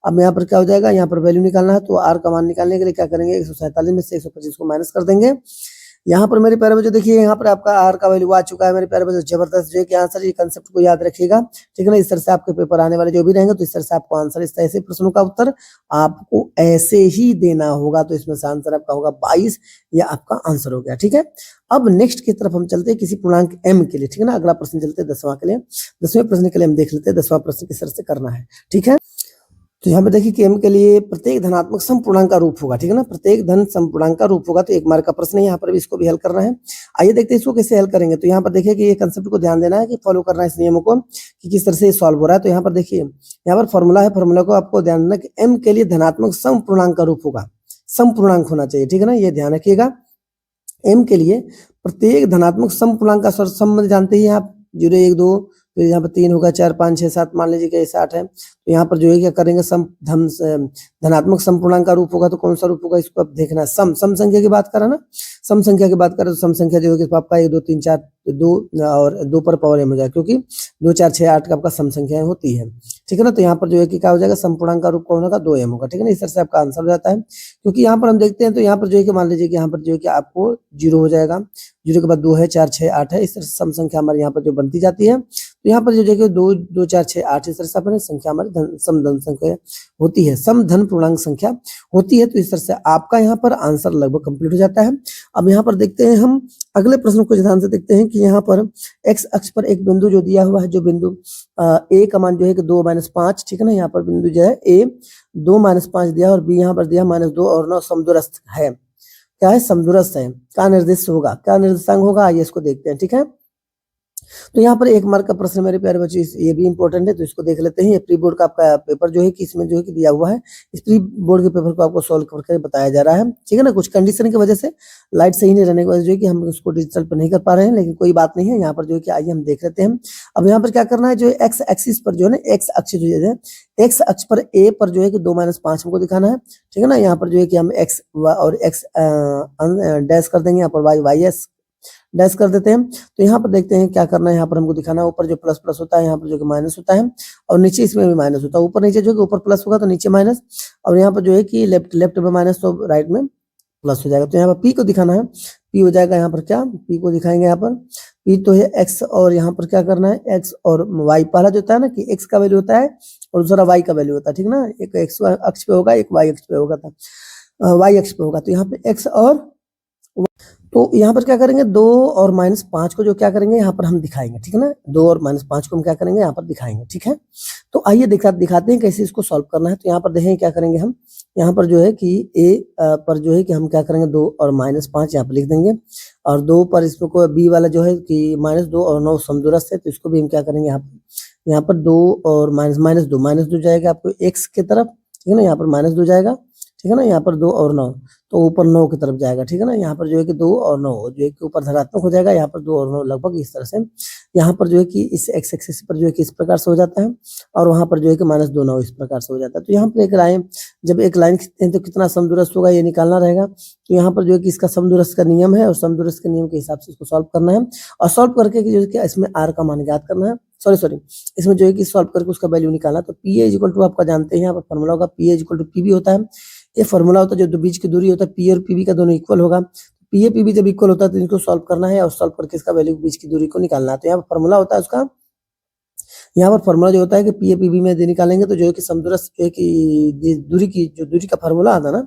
अब यहाँ पर क्या हो जाएगा, यहाँ पर वैल्यू निकालना है, तो r का मान निकालने के लिए क्या करेंगे, 147 में से 125 को माइनस कर देंगे। यहाँ पर मेरे प्यारे बच्चों देखिए, यहाँ पर आपका r का वैल्यू आ चुका है मेरे प्यारे बच्चों, जबरदस्त जो है कि आंसर, ये कंसेप्ट को याद रखिएगा, ठीक है ना। इस तरह से आपके पेपर आने वाले जो भी रहेंगे, तो इस तरह से आपको आंसर, इस तरह से प्रश्नों का उत्तर आपको ऐसे ही देना होगा। तो इसमें से आंसर आपका होगा 22, यह आपका आंसर हो गया, ठीक है। अब नेक्स्ट की तरफ हम चलते हैं किसी पूर्णांक m के लिए, ठीक है ना। अगला प्रश्न चलते हैं 10वां के लिए, 10वें प्रश्न के लिए हम देख लेते हैं 10वां प्रश्न किस तरह से करना है, ठीक है। तो यहाँ पे देखिए कि m के लिए प्रत्येक धनात्मक समपूर्णांक का रूप होगा, ठीक है ना, प्रत्येक धन समपूर्णांक का रूप होगा। तो 1 मार्क का प्रश्न है, यहाँ पर भी इसको भी हल करना है। आइए देखते हैं इसको कैसे हल करेंगे। तो यहाँ पर देखिए कि ये कंसेप्ट को ध्यान देना है, कि फॉलो करना है इस नियमों को, कि किस तरह से सॉल्व हो रहा है। तो यहाँ पर देखिए, यहाँ पर फॉर्मूला है, फॉर्मूला को आपको ध्यान देना कि m के लिए धनात्मक समपूर्णांक का रूप होगा, समपूर्णांक होना चाहिए, ठीक है ना, ये ध्यान रखिएगा। m के लिए प्रत्येक धनात्मक समपूर्णांक का संबंध जानते ही आप, 0 1 2, फिर यहाँ पर 3 होगा, 4 5 6 7, मान लीजिए कि 8 है। तो यहाँ पर जो है क्या करेंगे, धनात्मक समपूर्णांक का रूप होगा, तो कौन सा रूप होगा, इसको आप देखना है। सम संख्या की बात करें ना, सम संख्या की बात करें, तो सम संख्या जो है कि आपका 1 2 3 4 2, और 2 पर पावर m हो जाएगा, क्योंकि 2 4 6 8 का आपका सम संख्याएं होती है, ठीक है ना। तो यहाँ पर जो है कि क्या हो जाएगा, समपूर्णांक का रूप कौन होगा, 2m होगा, ठीक है ना। इस तरह से आपका आंसर हो जाता है। क्योंकि यहाँ पर हम देखते हैं, तो यहाँ पर जो है कि मान लीजिए कि यहाँ पर जो है कि आपको 0 हो जाएगा, 0 के बाद 2 है, 4 6 8 है, इस तरह से सम संख्या हमारे यहाँ पर जो बनती जाती है। तो यहाँ पर जो है 2 2 4 6 8, इस तरह से अपने संख्या हमारी समधन संख्या होती है, समधन पूर्णांक संख्या होती है। तो इस तरह से आपका यहाँ पर आंसर लगभग कंप्लीट हो जाता है। अब यहाँ पर देखते हैं हम अगले प्रश्न को ध्यान से देखते हैं, कि यहाँ पर x अक्ष पर एक बिंदु जो दिया हुआ है, जो बिंदु a का मान जो है कि 2 - 5, ठीक है ना। यहाँ पर बिंदु जो है a 2 - 5 दिया, और b यहाँ पर दिया -2 और 9, समदूरस्थ है। क्या है, समदूरस्थ है, क्या निर्देश होगा, क्या निर्देशांक होगा, आइए इसको देखते हैं, ठीक है। तो यहाँ पर 1 मार्क का प्रश्न मेरे प्यारे बच्चे, ये भी इंपॉर्टेंट है, तो इसको देख लेते हैं। ये प्री बोर्ड का आपका पेपर जो है कि इसमें जो है कि दिया हुआ है, इस प्री बोर्ड के पेपर को आपको सॉल्व करके बताया जा रहा है, ठीक है ना। कुछ कंडीशन की वजह से, लाइट सही नहीं रहने की वजह से जो है कि हम उसको डिजिटल पर नहीं कर पा रहे हैं, लेकिन कोई बात नहीं है। यहाँ पर जो है कि आइए हम देख लेते हैं। अब यहाँ पर क्या करना है, जो एक्स एक्सिस पर जो है ना, एक्स अक्ष जो है, एक्स अक्ष पर ए पर जो है कि 2 - 5 हमको दिखाना है, ठीक है ना। यहाँ पर जो है कि हम एक्स और एक्स डैश कर देंगे, यहाँ पर वाई वाई एस डैश कर देते हैं। तो यहाँ पर देखते हैं क्या करना है, यहाँ पर हमको दिखाना है, ऊपर जो प्लस प्लस होता है, यहाँ पर जो कि माइनस होता है, और नीचे इसमें भी माइनस होता है। ऊपर नीचे जो कि ऊपर प्लस होगा तो नीचे माइनस, और यहाँ पर जो है कि लेफ्ट में माइनस तो राइट में प्लस हो जाएगा। तो यहाँ पर पी को दिखाना है, पी हो जाएगा यहाँ पर क्या, पी को दिखाएंगे यहाँ पर, पी तो है एक्स, और यहाँ पर क्या करना है, एक्स और वाई। पहला जो होता है ना कि एक्स का वैल्यू होता है और दूसरा वाई का वैल्यू होता है, ठीक ना। एक एक्स अक्ष पे होगा, एक वाई अक्ष पे होगा, था वाई अक्ष पे होगा। तो यहाँ पे एक्स और, तो यहाँ पर क्या करेंगे, 2 और -5 को जो क्या करेंगे यहाँ पर हम दिखाएंगे, ठीक है ना। 2 और -5 को हम क्या करेंगे यहाँ पर दिखाएंगे, ठीक है। तो आइए दिखाते हैं कैसे इसको सॉल्व करना है। तो यहाँ पर देखें क्या करेंगे हम, यहाँ पर जो है कि a पर जो है कि हम क्या करेंगे, 2 और -5 यहाँ पर लिख देंगे, और 2 पर इसमें को b वाला जो है कि -2 और 9 समदूरस्थ है, तो इसको भी हम क्या करेंगे यहाँ पर 2 और -2 जाएगा आपको x की तरफ, ठीक है ना। यहाँ पर -2 जाएगा, ठीक है ना। यहाँ पर 2 और 9, तो ऊपर 9 की तरफ जाएगा, ठीक है ना। यहाँ पर जो है कि 2 और 9 जो है कि ऊपर धनात्मक हो जाएगा, यहाँ पर 2 और 9 लगभग इस तरह से। यहाँ पर जो है कि इस एक्स एक्सिस पर जो है कि इस प्रकार से हो जाता है, और वहां पर जो है कि -2 9 इस प्रकार से हो जाता है। तो यहाँ पर एक लाइन, जब एक लाइन खींचते हैं तो कितना समदूरस्थ होगा ये निकालना रहेगा। तो यहाँ पर जो है कि इसका समदूरस्थ का नियम है, और समदूरस्थ के नियम के हिसाब से इसको सॉल्व करना है, और सॉल्व करके जो है कि इसमें आर का मान ज्ञात करना है, सॉरी इसमें जो है कि सॉल्व करके उसका वैल्यू निकालना। तो पी ए इक्वल टू आपका जानते हैं, यहाँ पर फॉर्मूला होगा P A equal to P B होता है। ये फॉर्मूला होता है, जो बीच की दूरी होता है पी और पीबी का दोनों इक्वल होगा। पी ए पीबी जब इक्वल होता है तो इनको सॉल्व करना है, और सॉल्व करके इसका वैल्यू बीच की दूरी को निकालना है। तो यहाँ पर फॉर्मूला होता है उसका, यहाँ पर फॉर्मूला जो होता है कि पी ए पीबी में निकालेंगे तो जो है कि समदूरस्थ जो है कि दूरी का फॉर्मूला आता है ना,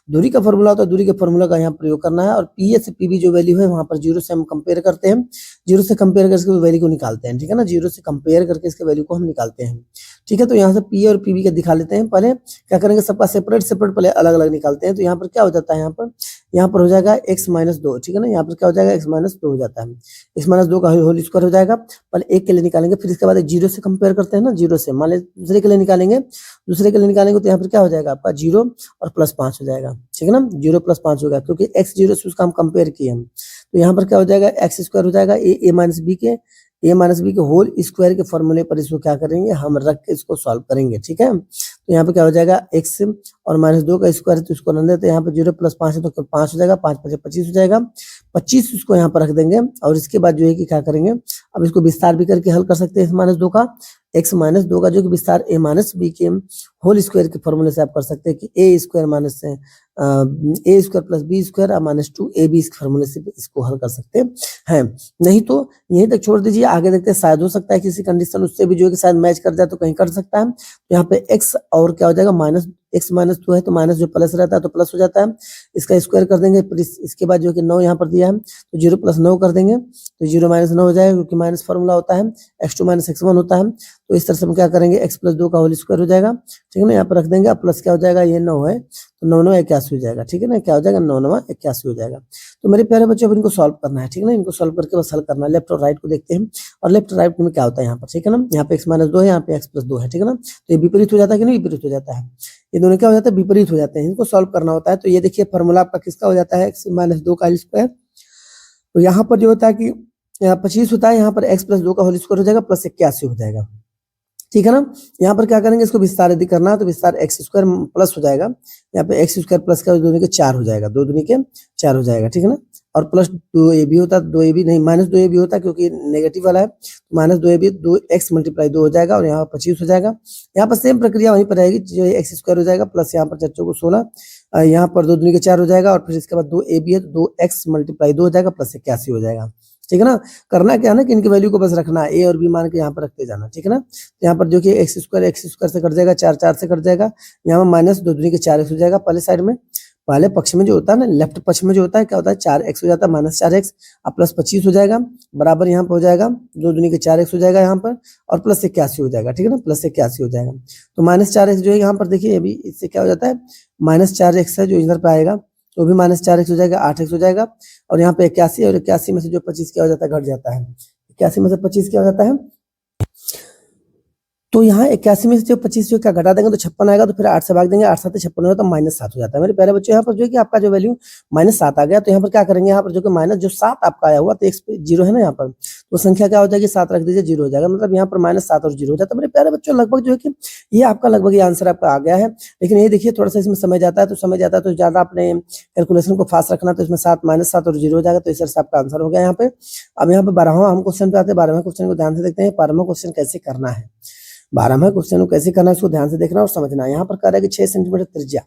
दूरी का फॉर्मूला होता है, दूरी के फॉर्मूला का यहाँ प्रयोग करना है और पी से पीबी जो वैल्यू है वहां पर जीरो से हम कंपेयर करते हैं, जीरो से कंपेयर करके इसके वैल्यू को निकालते हैं, ठीक है ना, जीरो से कंपेयर करके इसके वैल्यू को हम निकालते हैं, ठीक है। तो यहाँ से पी और पीबी का दिखा लेते हैं, पहले क्या करेंगे सबका सेपरेट सेपरेट पहले अलग अलग निकालते हैं। तो यहाँ पर क्या हो जाता है, यहाँ पर हो जाएगा x-2, ठीक है ना, यहाँ पर क्या हो जाएगा x-2 हो जाता है, x-2 का होल स्क्वायर हो जाएगा, पहले एक के लिए निकालेंगे, फिर इसके बाद जीरो से कंपेयर करते हैं ना, जीरो से मान लीजिए दूसरे के लिए निकालेंगे, तो यहाँ पर क्या हो जाएगा आपका 0 और +5 हो जाएगा, ठीक है ना, 0 + 5 होगा क्योंकि x 0 से उसका हम कंपेयर किए हम। तो यहाँ पर क्या हो जाएगा x² हो जाएगा a माइनस बी के होल स्क्वायर के फॉर्मूले पर इसको क्या करेंगे हम रख के इसको सॉल्व करेंगे, ठीक है। तो यहाँ पे क्या हो जाएगा x और -2 का स्क्वायर, तो इसको रख देते हैं, यहाँ पे 0 + 5 है तो 5 हो जाएगा, 5 × 5 = 25 हो जाएगा, 25 इसको यहाँ पर रख देंगे और इसके बाद जो है कि क्या करेंगे, अब इसको विस्तार भी करके हल कर सकते हैं x-2 का, x-2 का जो कि विस्तार a माइनस बी के होल स्क्वायर के फॉर्मूले से आप कर सकते हैं कि a² माइनस a² + b² और -2 ab इस फॉर्मूले से इसको हल कर सकते हैं। नहीं तो यहीं तक छोड़ दीजिए, आगे देखते हैं, शायद हो सकता है किसी कंडीशन उससे भी जो है कि शायद मैच कर जाए तो कहीं कर सकता है। तो यहाँ पे x और क्या हो जाएगा x-2 है तो माइनस जो प्लस रहता है तो प्लस हो जाता है, इसका स्क्वायर कर देंगे, फिर इसके बाद जो कि 9 यहाँ पर दिया है तो 0 + 9 कर देंगे तो 0 - 9 हो जाएगा क्योंकि माइनस फॉर्मूला होता है, x2 - x1 होता है। तो इस तरह से हम क्या करेंगे x + 2 का होल स्क्वायर हो जाएगा, ठीक है ना, यहाँ पर रख देंगे, अब प्लस क्या हो जाएगा, ये 9 है तो 9 × 9 = 81 हो जाएगा, ठीक है ना, क्या हो जाएगा 9 × 9 = 81 हो जाएगा। तो मेरे प्यारे बच्चों अब इनको सॉल्व करना है, ठीक है ना, इनको सॉल्व करके बस हल करना है, लेफ्ट और राइट को देखते हैं और लेफ्ट राइट में क्या होता है यहाँ पर, ठीक है ना, यहाँ पे x-2 है, यहाँ पे x + 2 है, ठीक है ना, तो ये विपरीत हो जाता है कि नहीं, विपरीत हो जाता है, ये दोनों क्या हो जाता है, विपरीत हो जाते हैं, इनको सॉल्व करना होता है। तो ये देखिए फॉर्मूला आपका किसका हो जाता है, x-2 का स्क्वायर, तो यहाँ पर जो होता है कि 25 होता है, यहाँ पर x + 2 का होल स्क्वायर हो जाएगा प्लस 81 हो जाएगा, ठीक है ना। यहाँ पर क्या करेंगे, इसको विस्तार यदि करना है तो विस्तार x² प्लस हो जाएगा, यहाँ पे x² प्लस का 2 दूनी के 4 हो जाएगा, 2 दूनी के 4 हो जाएगा, ठीक है ना, और प्लस 2ab होता है, 2ab नहीं -2ab होता है क्योंकि नेगेटिव वाला है, -2ab 2x × 2 हो जाएगा और यहाँ पर 25 हो जाएगा। यहाँ पर सेम प्रक्रिया वहीं पर रहेगी, जो x² हो जाएगा प्लस यहाँ पर 4 को 16, यहाँ पर 2 दूनी के 4 हो जाएगा और फिर इसके बाद 2ab है तो 2x × 2 हो जाएगा प्लस 81 हो जाएगा, ठीक है ना। करना क्या है ना कि इनकी वैल्यू को बस रखना है, a और b मान के यहाँ पर रखते जाना, ठीक है ना। तो यहाँ पर जो कि x² से कट जाएगा, 4 से कट जाएगा, यहाँ पर -2 दूनी के 4x हो जाएगा, पहले साइड में पहले पक्ष में जो होता है ना, लेफ्ट पक्ष में जो होता है क्या होता है 4x हो जाता है, -4x अब प्लस 25 हो जाएगा, बराबर यहाँ पर हो जाएगा 2 दूनी के 4x हो जाएगा यहाँ पर और प्लस 81 हो जाएगा, ठीक है ना, प्लस 81 हो जाएगा। तो -4x जो है यहाँ पर देखिए अभी इससे क्या हो जाता है, -4x है जो इधर पे आएगा तो भी -4x हो जाएगा, 8x हो जाएगा और यहाँ पे 81 और 81 में से जो 25 क्या हो जाता है, घट जाता है, 81 में से 25 क्या हो जाता है, तो यहाँ 81 में से जो 25 जो क्या घटा देंगे तो 56 आएगा, तो फिर 8 से भाग देंगे, 8 × 7 = 56 होगा तो -7 हो जाता है। मेरे प्यारे बच्चों यहाँ पर जो है कि आपका जो वैल्यू -7 आ गया, तो यहाँ पर क्या करेंगे, यहाँ पर जो कि -7 आपका आया हुआ तो x पे 0 है ना, यहाँ पर तो संख्या क्या हो जाएगी 7 रख दीजिए 0 हो जाएगा, मतलब यहाँ पर -7 और 0 हो जाता है। मेरे प्यारे बच्चों लगभग जो है कि ये आपका लगभग ये आंसर आपका आ गया है, लेकिन ये देखिए थोड़ा सा इसमें समय जाता है, तो ज्यादा अपने कैलकुलेशन को फास्ट रखना, तो इसमें -7 और 0 हो जाएगा, तो इस तरह से आपका आंसर हो गया यहाँ पे। अब यहाँ पे 12वां हम क्वेश्चन पे आते हैं, 12वें क्वेश्चन को ध्यान से देखते हैं, 12वां क्वेश्चन कैसे करना है, 12वें क्वेश्चन को कैसे करना है उसको ध्यान से देखना और समझना। यहाँ पर कह रहा है कि 6 सेंटीमीटर त्रिज्या,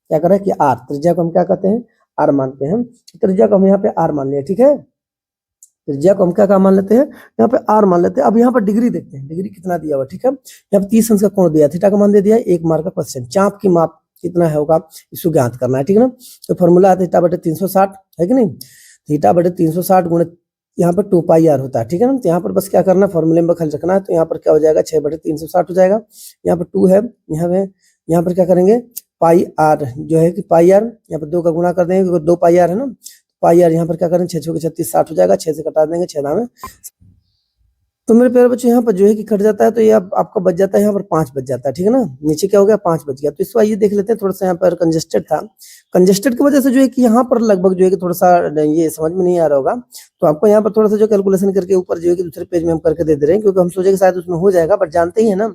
क्या कर रहा है कि r, त्रिज्या को हम क्या कहते हैं, r मानते हैं, त्रिज्या को हम यहाँ पे r मान लिया, ठीक है, त्रिज्या को हम क्या मान लेते हैं, यहाँ पे r मान लेते हैं। अब यहाँ पर डिग्री देखते हैं, डिग्री कितना दिया हुआ, ठीक है, यहाँ पे 30 अंश का कोण दिया, थीटा का मान दे दिया, 1 मार्क का क्वेश्चन, चाप की माप कितना है होगा इसको ज्ञात करना है, ठीक है ना। तो फॉर्मूला है θ/360 है कि नहीं, θ/360 गुणे यहाँ पर 2πr होता है, ठीक है ना। तो यहाँ पर बस क्या करना है, फॉर्मूले में खाली रखना है, तो यहाँ पर क्या हो जाएगा 6/360 हो जाएगा, यहाँ पर 2 है, यहाँ पर क्या करेंगे πr जो है कि πr यहाँ पर 2 का गुणा कर देंगे क्योंकि 2πr है ना, πr यहाँ पर क्या करें 6 × 6 = 36, 60 हो जाएगा, 6 से कटा देंगे, 6 दाम है। तो मेरे प्यारे बच्चों यहाँ पर जो है कि कट जाता है, तो ये आपका बच जाता है यहाँ पर 5 बच जाता है, ठीक है ना, नीचे क्या हो गया 5 बच गया। तो इस बार ये देख लेते हैं, थोड़ा सा यहाँ पर कंजेस्टेड था, कंजेस्टेड की वजह से जो है कि यहाँ पर लगभग जो है कि थोड़ा सा ये समझ में नहीं आ रहा होगा, तो आपको यहाँ पर थोड़ा सा जो कैलकुलेशन करके ऊपर जो है कि दूसरे पेज में हम करके दे रहे हैं, क्योंकि हम सोचे कि शायद उसमें हो जाएगा, बट जानते ही है ना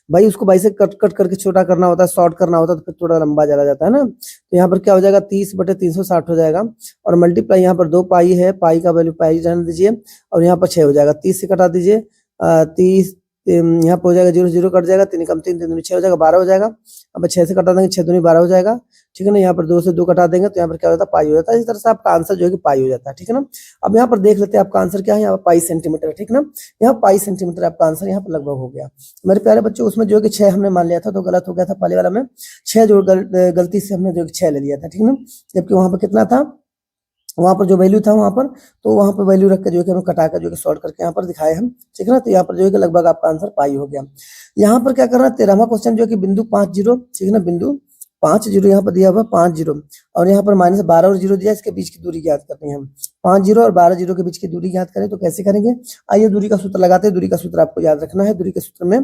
भाई उसको बाई से कट करके छोटा करना होता है, शॉर्ट करना होता है, तो फिर थोड़ा लंबा चला जाता है ना। तो यहाँ पर क्या हो जाएगा 30/360 हो जाएगा और मल्टीप्लाई यहाँ पर 2 पाई है, पाई का वैल्यू पाई रहने दीजिए और यहाँ पर 6 हो जाएगा, 30 से कटा दीजिए 30 यहाँ पे हो जाएगा 0 0 कट जाएगा, 3 कम 3 3 दूनी 6 हो जाएगा, 12 हो जाएगा। अब 6 से कटा देंगे, 6 दूनी 12 हो जाएगा, ठीक है ना। यहाँ पर 2 से 2 कटा देंगे तो यहाँ पर क्या हो जाता है, पाई हो जाता है। इस तरह से आपका आंसर जो है कि पाई हो जाता है, ठीक है ना। अब यहाँ पर देख लेते हैं आपका आंसर क्या है, यहाँ पर पाई सेंटीमीटर है, ठीक है ना। यहाँ पाई सेंटीमीटर आपका आंसर यहाँ पर लगभग हो गया। मेरे प्यारे बच्चों, उसमें जो है कि 6 हमने मान लिया था तो गलत हो गया था, पहले वाला में 6 जो गलती से हमने जो 6 ले लिया था, ठीक है ना। जबकि वहां पर कितना था, वहां पर जो वैल्यू था वहां पर, तो वहां पर वैल्यू रख के जो है कि हमें कटा कर जो है सॉल्व करके यहाँ पर दिखाए हम, ठीक है ना। तो यहाँ पर जो है कि लगभग आपका आंसर पाई हो गया। यहाँ पर क्या करना है, 13वां क्वेश्चन जो है कि बिंदु 5 0, ठीक है ना, बिंदु 5 0 यहाँ पर दिया हुआ 5 0 और यहाँ पर -12 और 0 दिया, इसके बीच की दूरी ज्ञात करनी है हम। 5 0 और 12 0 के बीच की दूरी ज्ञात करें तो कैसे करेंगे, आइए दूरी का सूत्र लगाते हैं। दूरी का सूत्र आपको याद रखना है, दूरी के सूत्र में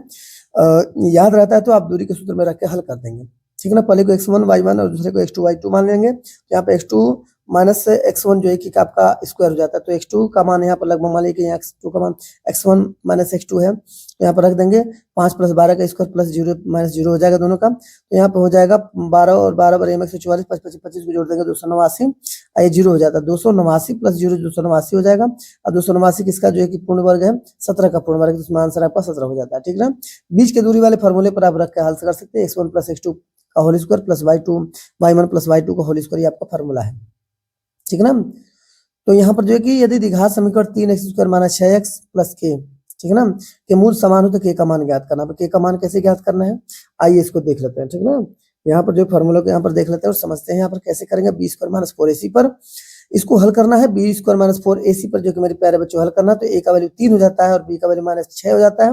याद रहता है तो आप दूरी के सूत्र में रख के हल कर देंगे, ठीक है ना। पहले को x1 y1 और दूसरे को x2 y2 मान लेंगे। तो यहाँ पे x2 माइनस x1 जो है कि आपका स्क्वायर हो जाता है, तो x2 का मान यहाँ पर लगभग मान लीजिए यहाँ x2 का मान x1 माइनस x2 है, तो यहाँ पर रख देंगे 5 + 12 का स्क्वायर प्लस 0 माइनस 0 हो जाएगा दोनों का। तो यहाँ पे हो जाएगा 12 और 12 = 144, 5 25 25 को जोड़ देंगे 289, ये 0 हो जाता है, 289 + 0 289 हो जाएगा। अब 289 किसका जो है कि पूर्ण वर्ग है, 17 का पूर्ण वर्ग, तो इसमें आंसर आपका 17 हो जाता है, ठीक है ना। बीच के दूरी वाले फॉर्मूले पर आप रख के हल कर सकते हैं, x1 + x2 का whole square plus y1 + y2 का होल स्क्वायर, ये आपका फॉर्मूला है, ठीक है ना। तो यहाँ पर जो है कि यदि द्विघात समीकरण 3x² - 6x + k, ठीक है ना, के मूल समान हो तो k का मान ज्ञात करना। k का मान कैसे ज्ञात करना है, आइए इसको देख लेते हैं, ठीक है ना। यहाँ पर जो फॉर्मूला को यहाँ पर देख लेते हैं और समझते हैं यहाँ पर कैसे करेंगे। b² - 4ac पर इसको हल करना है, b² - 4ac पर जो कि मेरे प्यारे बच्चों हल करना है। तो a का वैल्यू 3 हो जाता है और b का वैल्यू -6 हो जाता है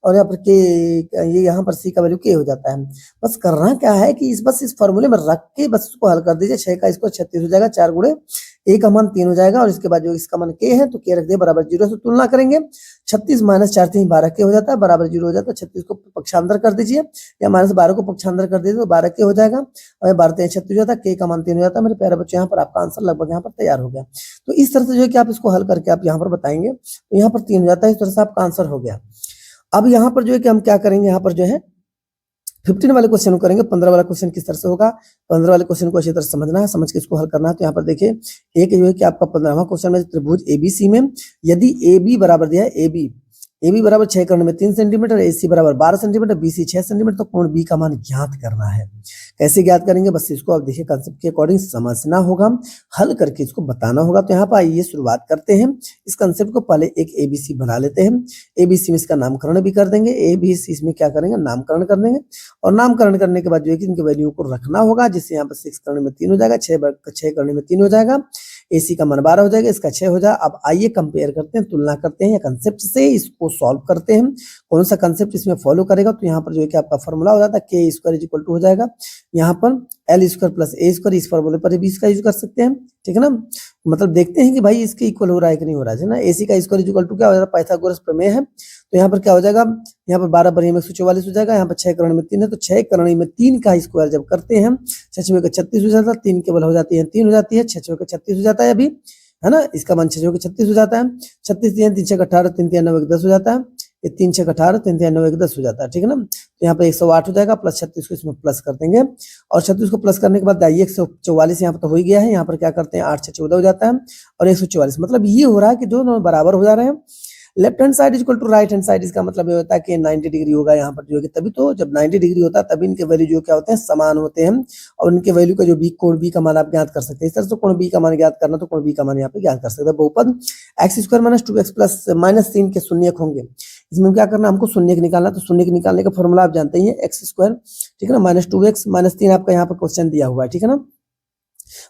और यहाँ पर k, ये यहाँ पर c का वैल्यू k हो जाता है। बस करना क्या है कि इस फॉर्मूले में रख के बस इसको हल कर दीजिए। 6 का स्क्वायर 36 हो जाएगा, 4 गुणे a का मान 3 हो जाएगा और इसके बाद जो इसका मान k है तो k रख दिया बराबर 0 से तुलना करेंगे। 36 - 4 3 12 k हो जाता है, बराबर 0 हो जाता है। 36 को पक्षांतर कर दीजिए या -12 को पक्षांतर कर दीजिए तो 12 k हो जाएगा और 12 3 36 हो जाता है, k का मान 3 हो जाता है। मेरे प्यारे बच्चों, यहाँ पर आपका आंसर लगभग यहाँ पर तैयार हो गया। तो इस तरह से जो है कि आप इसको हल करके आप यहाँ पर बताएंगे तो यहाँ पर 3 हो जाता है, इस तरह से आपका आंसर हो गया। अब यहाँ पर जो है कि हम क्या करेंगे, यहाँ पर जो है 15 वाले क्वेश्चन को करेंगे। 15 वाला क्वेश्चन किस तरह से होगा, 15 वाले क्वेश्चन को अच्छी तरह समझना है, समझ के इसको हल करना है। तो यहाँ पर देखिए एक जो है कि आपका 15वां क्वेश्चन में त्रिभुज एबीसी में यदि AB बराबर दिया है, AB बराबर 6 कर्ण में 3 सेंटीमीटर, AC बराबर 12 सेंटीमीटर, BC 6 सेंटीमीटर, तो कोण B का मान ज्ञात करना है। कैसे ज्ञात करेंगे, बस इसको आप देखिए कंसेप्ट के अकॉर्डिंग समझना होगा, हल करके इसको बताना होगा। तो यहाँ पर आइए शुरुआत करते हैं। इस कंसेप्ट को पहले एक ABC बना लेते हैं। ABC में इसका नामकरण भी कर देंगे, ABC इसमें क्या करेंगे, नामकरण कर देंगे और नामकरण करने के बाद जो है कि इनके वैल्यू को रखना होगा, जिससे यहाँ पर 6 कर्ण में 3 हो जाएगा, 6 कर्ण में 3 हो जाएगा, AC का मान 12 हो जाएगा, इसका 6 हो जाएगा। अब आइए कंपेयर करते हैं, तुलना करते हैं, या कंसेप्ट से इसको सॉल्व करते हैं। कौन सा कंसेप्ट इसमें फॉलो करेगा, तो यहाँ पर जो है कि आपका फॉर्मूला हो जाता है k² = हो जाएगा यहाँ पर L² + A², इस फॉर्मूले पर भी इसका यूज कर सकते हैं, ठीक है ना। मतलब देखते हैं कि भाई इसके इक्वल हो रहा है कि नहीं हो रहा है ना। AC का स्क्वायर = क्या हो जाता है, पाइथागोरस प्रमेय है। तो यहाँ पर क्या हो जाएगा, यहाँ पर 12 × 144 हो जाएगा, यहाँ पर 6 कर्ण में 3 है, तो 6 कर्ण में 3 का स्क्वायर जब करते हैं 6 × 36 हो जाता है, 3 केवल हो जाती है 3 हो जाती है, 6 × 36 हो जाता है अभी, है ना। इसका मान 6 × 36 हो जाता है, 36 3 3 6 18 3 3 9 10 हो जाता है, ये 3 6 18 3 3 9 10 हो जाता है, ठीक है ना। तो यहाँ पे 108 हो जाएगा, प्लस 36 को इसमें प्लस कर देंगे और 36 को प्लस करने के बाद 144 यहाँ पर तो हो ही गया है। यहाँ पर क्या करते हैं 8 6 14 हो जाता है और 144, मतलब ये हो रहा है कि दोनों बराबर हो जा रहे हैं। Left hand side = right hand side, इसका मतलब ये होता है कि 90 डिग्री होगा यहाँ पर जो है कि, तभी तो जब 90 डिग्री होता है तभी इनके वैल्यू जो क्या होते हैं, समान होते हैं और इनके वैल्यू का जो कोण B का मान आप ज्ञात कर सकते हैं। इस तरह से कोण B का मान ज्ञात करना तो कोण B का मान यहाँ पे ज्ञात कर सकते हैं। बहुपद x² - 2x + -3 के शून्यक होंगे, इसमें क्या करना, हमको शून्यक निकालना। तो शून्यक निकालने का फॉर्मूला आप जानते ही हैं, x², ठीक है ना, -2x - 3 आपका यहाँ पर क्वेश्चन दिया हुआ है, ठीक है ना,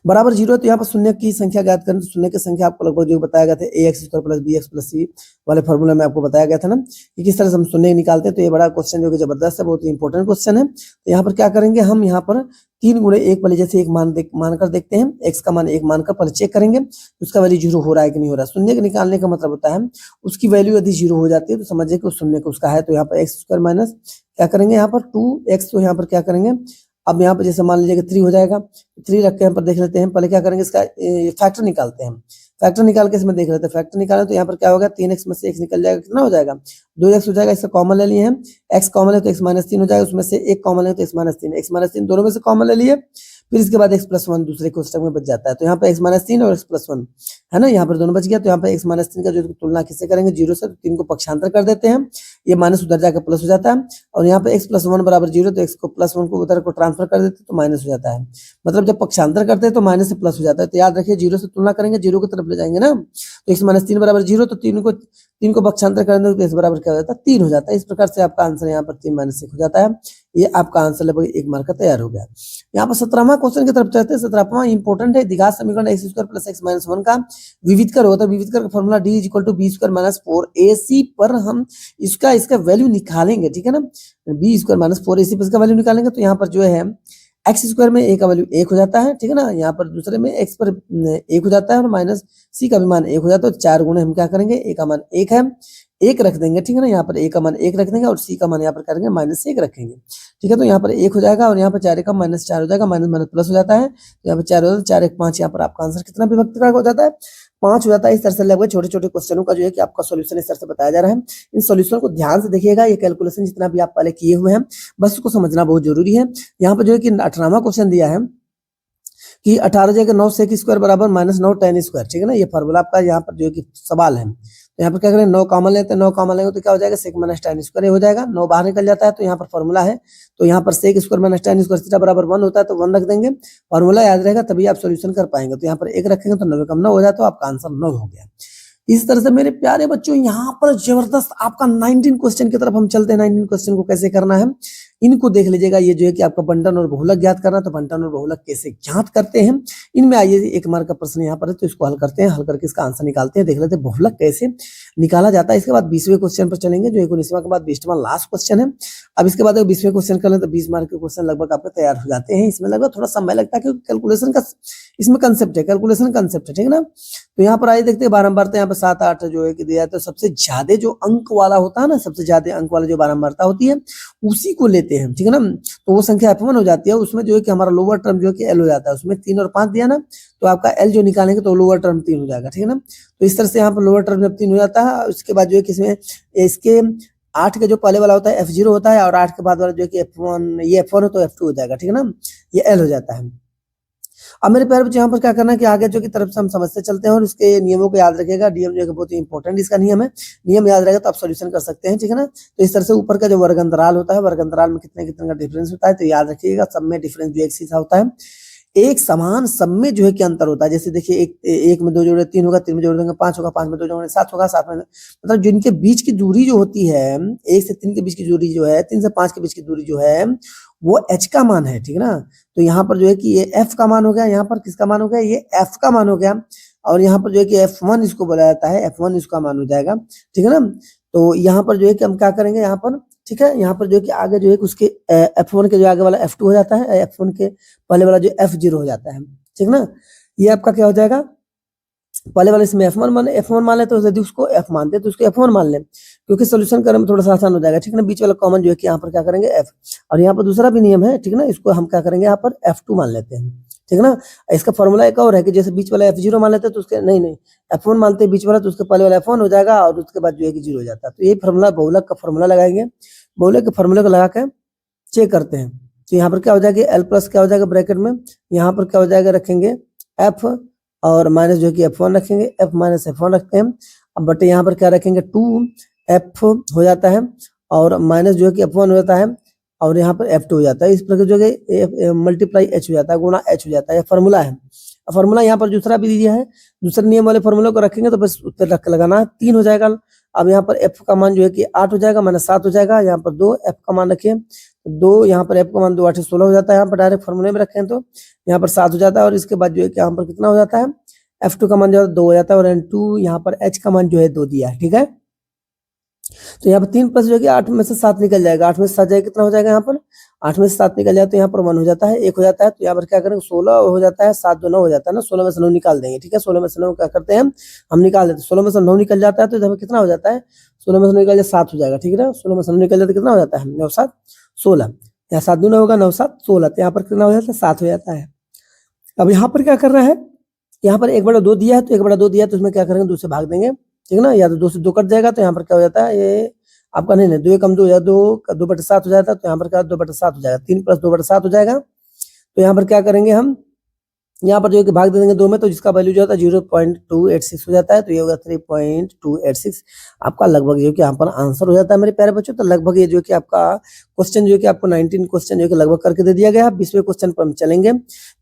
बराबर 0 है। तो यहाँ पर शून्य की संख्या ज्ञात करें, तो शून्य की संख्या आपको लगभग जो बताया गया था ax² + bx + c वाले फॉर्मूले में आपको बताया गया था ना कि किस तरह से हम शून्य निकालते हैं। तो ये बड़ा क्वेश्चन जो कि जबरदस्त है, बहुत ही इंपॉर्टेंट क्वेश्चन है। तो यहाँ पर क्या करेंगे, हम यहाँ पर 3 × 1 पहले जैसे एक मानकर देखते हैं, x का मान 1 मानकर पहले चेक करेंगे उसका वैल्यू 0 हो रहा है कि नहीं हो रहा है। शून्य निकालने का मतलब होता है उसकी वैल्यू यदि 0 हो जाती है तो समझिए कि उस शून्य का उसका है। तो यहाँ पर x² माइनस क्या करेंगे, यहाँ पर 2x, तो यहाँ पर क्या करेंगे, अब यहाँ पर जैसे मान लीजिए कि 3 हो जाएगा, 3 रख के यहाँ पर देख लेते हैं, पहले क्या करेंगे इसका फैक्टर निकालते हैं। फैक्टर निकाल के इसमें देख रहे थे, फैक्टर निकाले तो यहाँ पर क्या होगा, 3x में से x निकल जाएगा, कितना हो जाएगा 2x हो जाएगा, इसका कॉमन ले लिए हैं, x कॉमन है तो x माइनस 3 हो जाएगा, उसमें से एक कॉमन है तो x माइनस 3 दोनों में से कॉमन ले लिए, फिर इसके बाद x+1 दूसरे कोष्टक में बच जाता है, तो यहाँ पे x-3 और x+1 है ना, यहाँ पर दोनों बच गया, तो यहाँ पे x-3 का जो तुलना किससे करेंगे 0 से, तो 3 को पक्षांतर कर देते हैं, ये माइनस उधर जाकर प्लस हो जाता है, और यहाँ पे x+1 बराबर 0, तो x को +1 को उधर को ट्रांसफर कर देते हैं तो माइनस हो जाता है, मतलब जब पक्षांतर करते हैं तो माइनस से प्लस हो जाता है, तो याद रखिए 0 से तुलना करेंगे 0 की तरफ ले जाएंगे ना, तो x-3 बराबर 0, तो 3 को पक्षांतर करेंगे तो x बराबर क्या हो जाता है 3 हो जाता है। इस प्रकार से आपका आंसर यहाँ पर 3 - 1 हो जाता है। ये आपका आंसर लगभग 1 मार्क का तैयार हो गया। यहाँ पर 17वां क्वेश्चन की तरफ चलते हैं। 17वां इंपॉर्टेंट है, द्विघात समीकरण x² + x - 1 का विविधकर होता है। विविधकर का फॉर्मूला d = b² - 4ac पर हम इसका वैल्यू निकालेंगे, ठीक है ना, b² - 4ac पर इसका वैल्यू निकालेंगे, तो यहाँ पर जो है x² में a का वैल्यू 1 हो जाता है, ठीक है ना, यहाँ पर दूसरे में x पर 1 हो जाता है और माइनस c का भी मान 1 हो जाता है, तो 4 गुणे हम क्या करेंगे, a का मान 1 है, 1 रख देंगे, ठीक है ना, यहाँ पर a का मान 1 रख देंगे और c का मान यहाँ पर करेंगे -1 रखेंगे, ठीक है, तो यहाँ पर 1 हो जाएगा और यहाँ पर 4 का -4 हो जाएगा, माइनस प्लस हो जाता है, तो यहाँ पर 4 हो जाता है, 4 1 5, यहाँ पर आपका आंसर कितना विभक्त का हो जाता है 5 हो जाता है। इस तरह से लगभग छोटे छोटे क्वेश्चनों का जो है कि आपका सॉल्यूशन इस तरह से बताया जा रहा है। इन सॉल्यूशन को ध्यान से देखिएगा, ये कैलकुलेशन जितना भी आप पहले किए हुए हैं बस उसको समझना बहुत जरूरी है। यहाँ पर जो है कि 18वां क्वेश्चन दिया है कि 18 जगह 9 sec स्क्वायर बराबर -9 tan स्क्वायर, ठीक है ना, ये फार्मूला आपका यहाँ पर जो है कि सवाल है। तो यहाँ पर क्या करें, 9 कॉमन लेते हैं, 9 कॉमन लेंगे तो क्या हो जाएगा sec - tan स्क्वायर, ये हो जाएगा, 9 बाहर निकल जाता है, तो यहाँ पर फार्मूला है, तो यहाँ पर sec square - tan square theta बराबर 1 होता है, तो 1 रख देंगे, फार्मूला याद रहेगा तभी आप सोल्यूशन कर पाएंगे। तो यहाँ पर 1 रखेंगे तो 9 कम 9 हो जाए, तो आपका आंसर 9 हो गया। इस तरह से मेरे प्यारे बच्चों यहाँ पर जबरदस्त आपका 19 क्वेश्चन की तरफ हम चलते हैं। 19 क्वेश्चन को कैसे करना है इनको देख लीजिएगा। ये जो है कि आपका बंटन और बहुलक ज्ञात करना, तो बंटन और बहुलक कैसे ज्ञात करते हैं, इनमें आइए 1 मार्क का प्रश्न यहाँ पर है, तो इसको हल करते हैं, हल करके इसका आंसर निकालते हैं, देख लेते हैं बहुलक कैसे निकाला जाता है। इसके बाद 20वें क्वेश्चन पर चलेंगे, जो 19वां के बाद 20वां लास्ट क्वेश्चन है। अब इसके बाद 20वें क्वेश्चन कर लें तो 20 मार्क के क्वेश्चन लगभग आपके तैयार हो जाते हैं। इसमें लगभग थोड़ा समय लगता है क्योंकि कैलकुलेशन का इसमें कंसेप्ट है, कैलकुलेशन कंसेप्ट है, ठीक है ना। तो यहाँ पर आइए देखते हैं बारंबारता, यहाँ पर 7 8 जो है कि दिया है, तो सबसे ज्यादा जो अंक वाला होता है ना, सबसे ज्यादा अंक वाला जो बारंबारता होती है उसी को लेते हैं, ठीक है ना। तो वो संख्या f1 हो जाती है, उसमें जो है कि हमारा लोअर टर्म जो है कि l हो जाता है, उसमें 3 और 5 दिया ना, तो आपका l जो निकालेंगे तो लोअर टर्म 3 हो जाएगा, ठीक है ना। तो इस तरह से यहाँ पर लोअर टर्म जब 3 हो जाता है, उसके बाद जो है कि इसमें इसके 8 के जो पहले वाला होता है f0 होता है, और 8 के बाद वाला जो है कि f1, ये f1 है तो f2 हो जाएगा, ठीक है ना, ये l हो जाता है। अब मेरे प्यारे बच्चों यहाँ पर क्या करना है कि आगे जो की तरफ से हम समझते चलते हैं और इसके नियमों को याद रखिएगा। नियम जो है बहुत ही इंपॉर्टेंट इसका नियम है, नियम याद रहेगा तो आप सॉल्यूशन कर सकते हैं, ठीक है ना। तो इस तरह से ऊपर का जो वर्ग अंतराल होता है, वर्ग अंतराल में कितने कितने का डिफरेंस होता है, तो याद रखिएगा सब में डिफरेंस जो एक सा होता है, एक समान सब में जो है कि अंतर होता है। जैसे देखिए एक में 2 जोड़े 3 होगा, 3 में जोड़ देंगे 5 होगा, 5 में 2 जोड़े 7 होगा, 7 में मतलब जिनके बीच की दूरी जो होती है 1 से 3 के बीच की दूरी जो है, 3 से 5 के बीच की दूरी जो है वो h का मान है, ठीक है ना। तो यहाँ पर जो है कि ये f का मान हो गया, यहाँ पर किसका मान हो गया, ये f का मान हो गया, और यहाँ पर जो है कि f1 इसको बोला जाता है, f1 इसका मान हो जाएगा, ठीक है ना। तो यहाँ पर जो है कि हम क्या करेंगे यहाँ पर, ठीक है, यहाँ पर जो है कि आगे जो है उसके f1 के जो आगे वाला f2 हो जाता है, f1 के पहले वाला जो f0 हो जाता है, ठीक ना। ये आपका क्या हो जाएगा, पहले वाले इसमें f1 मान ले, तो यदि उसको f मानते तो उसको f1 मान लें, क्योंकि सोल्यूशन करने में थोड़ा सा आसान हो जाएगा, ठीक है ना। बीच वाला कॉमन जो है कि यहाँ पर क्या करेंगे f, और यहाँ पर दूसरा भी नियम है, ठीक है ना, इसको हम क्या करेंगे यहाँ पर f2 मान लेते हैं, ठीक है ना। इसका फॉर्मूला एक और है कि जैसे बीच वाला f0 मान लेते हैं तो उसके नहीं f1 मानते हैं बीच वाला, तो उसके पहले वाला f1 हो जाएगा और उसके बाद जो है कि 0 हो जाता है। तो ये फॉर्मूला बहुलक का फॉर्मूला लगाएंगे, बहुलक के फॉर्मूले को लगा के चेक करते हैं। तो यहाँ पर क्या हो जाएगा, l प्लस क्या हो जाएगा ब्रैकेट में, यहाँ पर क्या हो जाएगा, रखेंगे f और माइनस जो कि f1 रखेंगे, f माइनस f1 रखते हैं। अब बटे यहाँ पर क्या रखेंगे 2f हो जाता है, और माइनस जो है कि f1 हो जाता है, और यहाँ पर f2 हो जाता है। इस प्रकार जो है मल्टीप्लाई h हो जाता है, गुणा h हो जाता है, फॉर्मूला है। फॉर्मूला यहाँ पर दूसरा भी दिया है, दूसरे नियम वाले फॉर्मूले को रखेंगे तो बस उत्तर रख लगाना है, 3 हो जाएगा। अब यहाँ पर f का मान जो है कि 8 हो जाएगा, माइनस 7 हो जाएगा, यहाँ पर 2 f का मान रखिए 2, यहाँ पर f का मान 2 8 16 हो जाता है, यहाँ पर डायरेक्ट फॉर्मूले में रखें तो यहाँ पर 7 हो जाता है, और इसके बाद जो है कि यहाँ पर कितना हो जाता है, f2 का मान जो है 2 हो जाता है, और n2 यहाँ पर h का मान जो है 2 दिया है, ठीक है। तो यहाँ पर 3 प्लस जो है कि 8 में से 7 निकल जाएगा, 8 में से 7 जाएगा कितना हो जाएगा, यहाँ पर 8 में से 7 निकल जाए तो यहाँ पर 1 हो जाता है, 1 हो जाता है, तो यहाँ पर क्या करेंगे 16 हो जाता है, 7 2 9 हो जाता है ना, 16 में से 9 निकाल देंगे, ठीक है। 16 में से 9 क्या करते हैं हम निकाल देते हैं, 16 में से 9 निकल जाता है तो कितना हो जाता है, 16 में से 9 निकल जाए 7 हो जाएगा, ठीक है ना। 16 में से 9 निकल जाए तो कितना हो जाता है 9 7 16, यहाँ 7 2 9 होगा 9 7 16, तो यहाँ पर कितना हो जाता है 7 हो जाता है। अब यहाँ पर क्या कर रहा है, यहाँ पर 1/2 दिया है, तो 1/2 दिया है, तो इसमें क्या करेंगे 2 से भाग देंगे, ठीक है ना, या तो 2 से 2 कट जाएगा, तो यहाँ पर क्या हो जाता है, ये आपका नहीं 2 एकम 2 या 2/7 हो जाता है, तो यहाँ पर क्या 2/7 हो जाएगा, 3 + 2/7 हो जाएगा। तो यहाँ पर क्या करेंगे हम, यहाँ पर जो है कि भाग दे देंगे 2 में, तो जिसका वैल्यू जो होता है 0.286 हो जाता है, तो ये होगा 3.286 आपका लगभग जो है कि यहाँ पर आंसर हो जाता है मेरे प्यारे बच्चों। तो लगभग ये जो है कि आपका क्वेश्चन जो है कि आपको 19 क्वेश्चन जो है कि लगभग करके दे दिया गया। 20वें क्वेश्चन पर हम चलेंगे।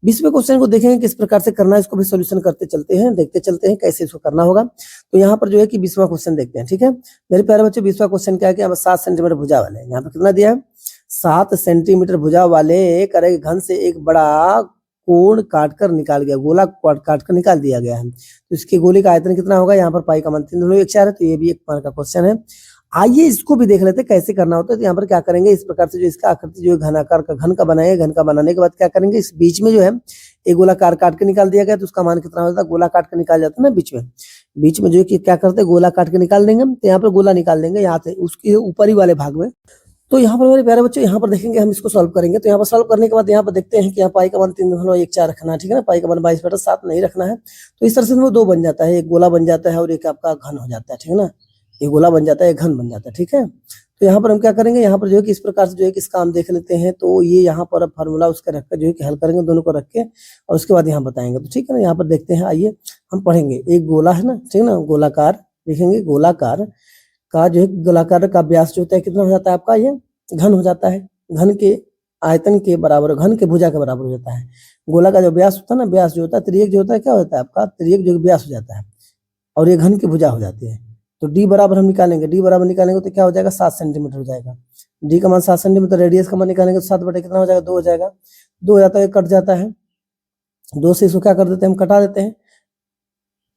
20वें क्वेश्चन को देखेंगे किस प्रकार से करना है, इसको भी सोल्यूशन करते चलते हैं, देखते चलते हैं कैसे इसको करना होगा। तो यहाँ पर जो है कि 20वां क्वेश्चन देखते हैं, ठीक है मेरे प्यारे बच्चों। 20वां क्वेश्चन क्या है कि हमें 7 सेंटीमीटर भुजा वाले, यहाँ पर कितना दिया है 7 सेंटीमीटर भुजा वाले करे घन से एक बड़ा कोण काटकर निकाल गया, गोला काटकर निकाल दिया गया है। तो इसके गोले का आयतन कितना होगा, यहाँ पर पाई का मान 3.14 है, तो ये भी 1 मार्क का क्वेश्चन है। आइए इसको भी देख लेते हैं कैसे करना होता है। तो यहाँ पर क्या करेंगे, इस प्रकार से जो इसका आकृति जो है घनाकार का घन का बनाएंगे, घन का बनाने के बाद क्या करेंगे, इस बीच में जो है एक गोलाकार काट के निकाल दिया गया, तो उसका मान कितना हो जाता है, गोला काट के निकाल जाता है ना बीच में जो है कि क्या करते हैं गोला काट के निकाल देंगे। तो यहाँ पर गोला निकाल देंगे यहाँ से उसके ऊपरी वाले भाग में। तो यहाँ पर मेरे प्यारे बच्चों यहाँ पर देखेंगे हम इसको सॉल्व करेंगे। तो यहाँ पर सॉल्व करने के बाद यहाँ पर देखते हैं कि यहाँ पाई का मान 3.14 रखना है, ठीक है ना, पाई का मान 22/7 नहीं रखना है। तो इस तरह से वो 2 बन जाता है, एक गोला बन जाता है और एक आपका घन हो जाता है, ठीक है ना, एक गोला बन जाता है एक घन बन जाता है, ठीक है। तो यहाँ पर हम क्या करेंगे, यहाँ पर जो है कि इस प्रकार से जो है कि इसका हम देख लेते हैं। तो ये यहाँ पर फार्मूला उसका रखकर जो है कि हल करेंगे दोनों को रख के, और उसके बाद यहाँ बताएंगे। तो ठीक है ना, यहाँ पर देखते हैं, आइए हम पढ़ेंगे। एक गोला है ना, ठीक है ना, गोलाकार देखेंगे, गोलाकार का जो है गोलाकार का व्यास जो होता है कितना हो जाता है आपका, ये घन हो जाता है, घन के आयतन के बराबर, घन के भुजा के बराबर हो जाता है। गोला का जो व्यास होता है ना, व्यास जो होता है त्रियक जो होता है क्या होता है आपका, त्रियक जो व्यास हो जाता है, और ये घन की भुजा हो जाती है। तो डी बराबर हम निकालेंगे, डी बराबर निकालेंगे तो क्या हो जाएगा 7 सेंटीमीटर हो जाएगा। डी का मान 7 सेंटीमीटर, रेडियस का मान निकालेंगे तो 7 बटे कितना हो जाएगा 2 हो जाएगा। 2 हो जाता है, कट जाता है, 2 से इसको क्या कर देते हैं हम कटा देते हैं,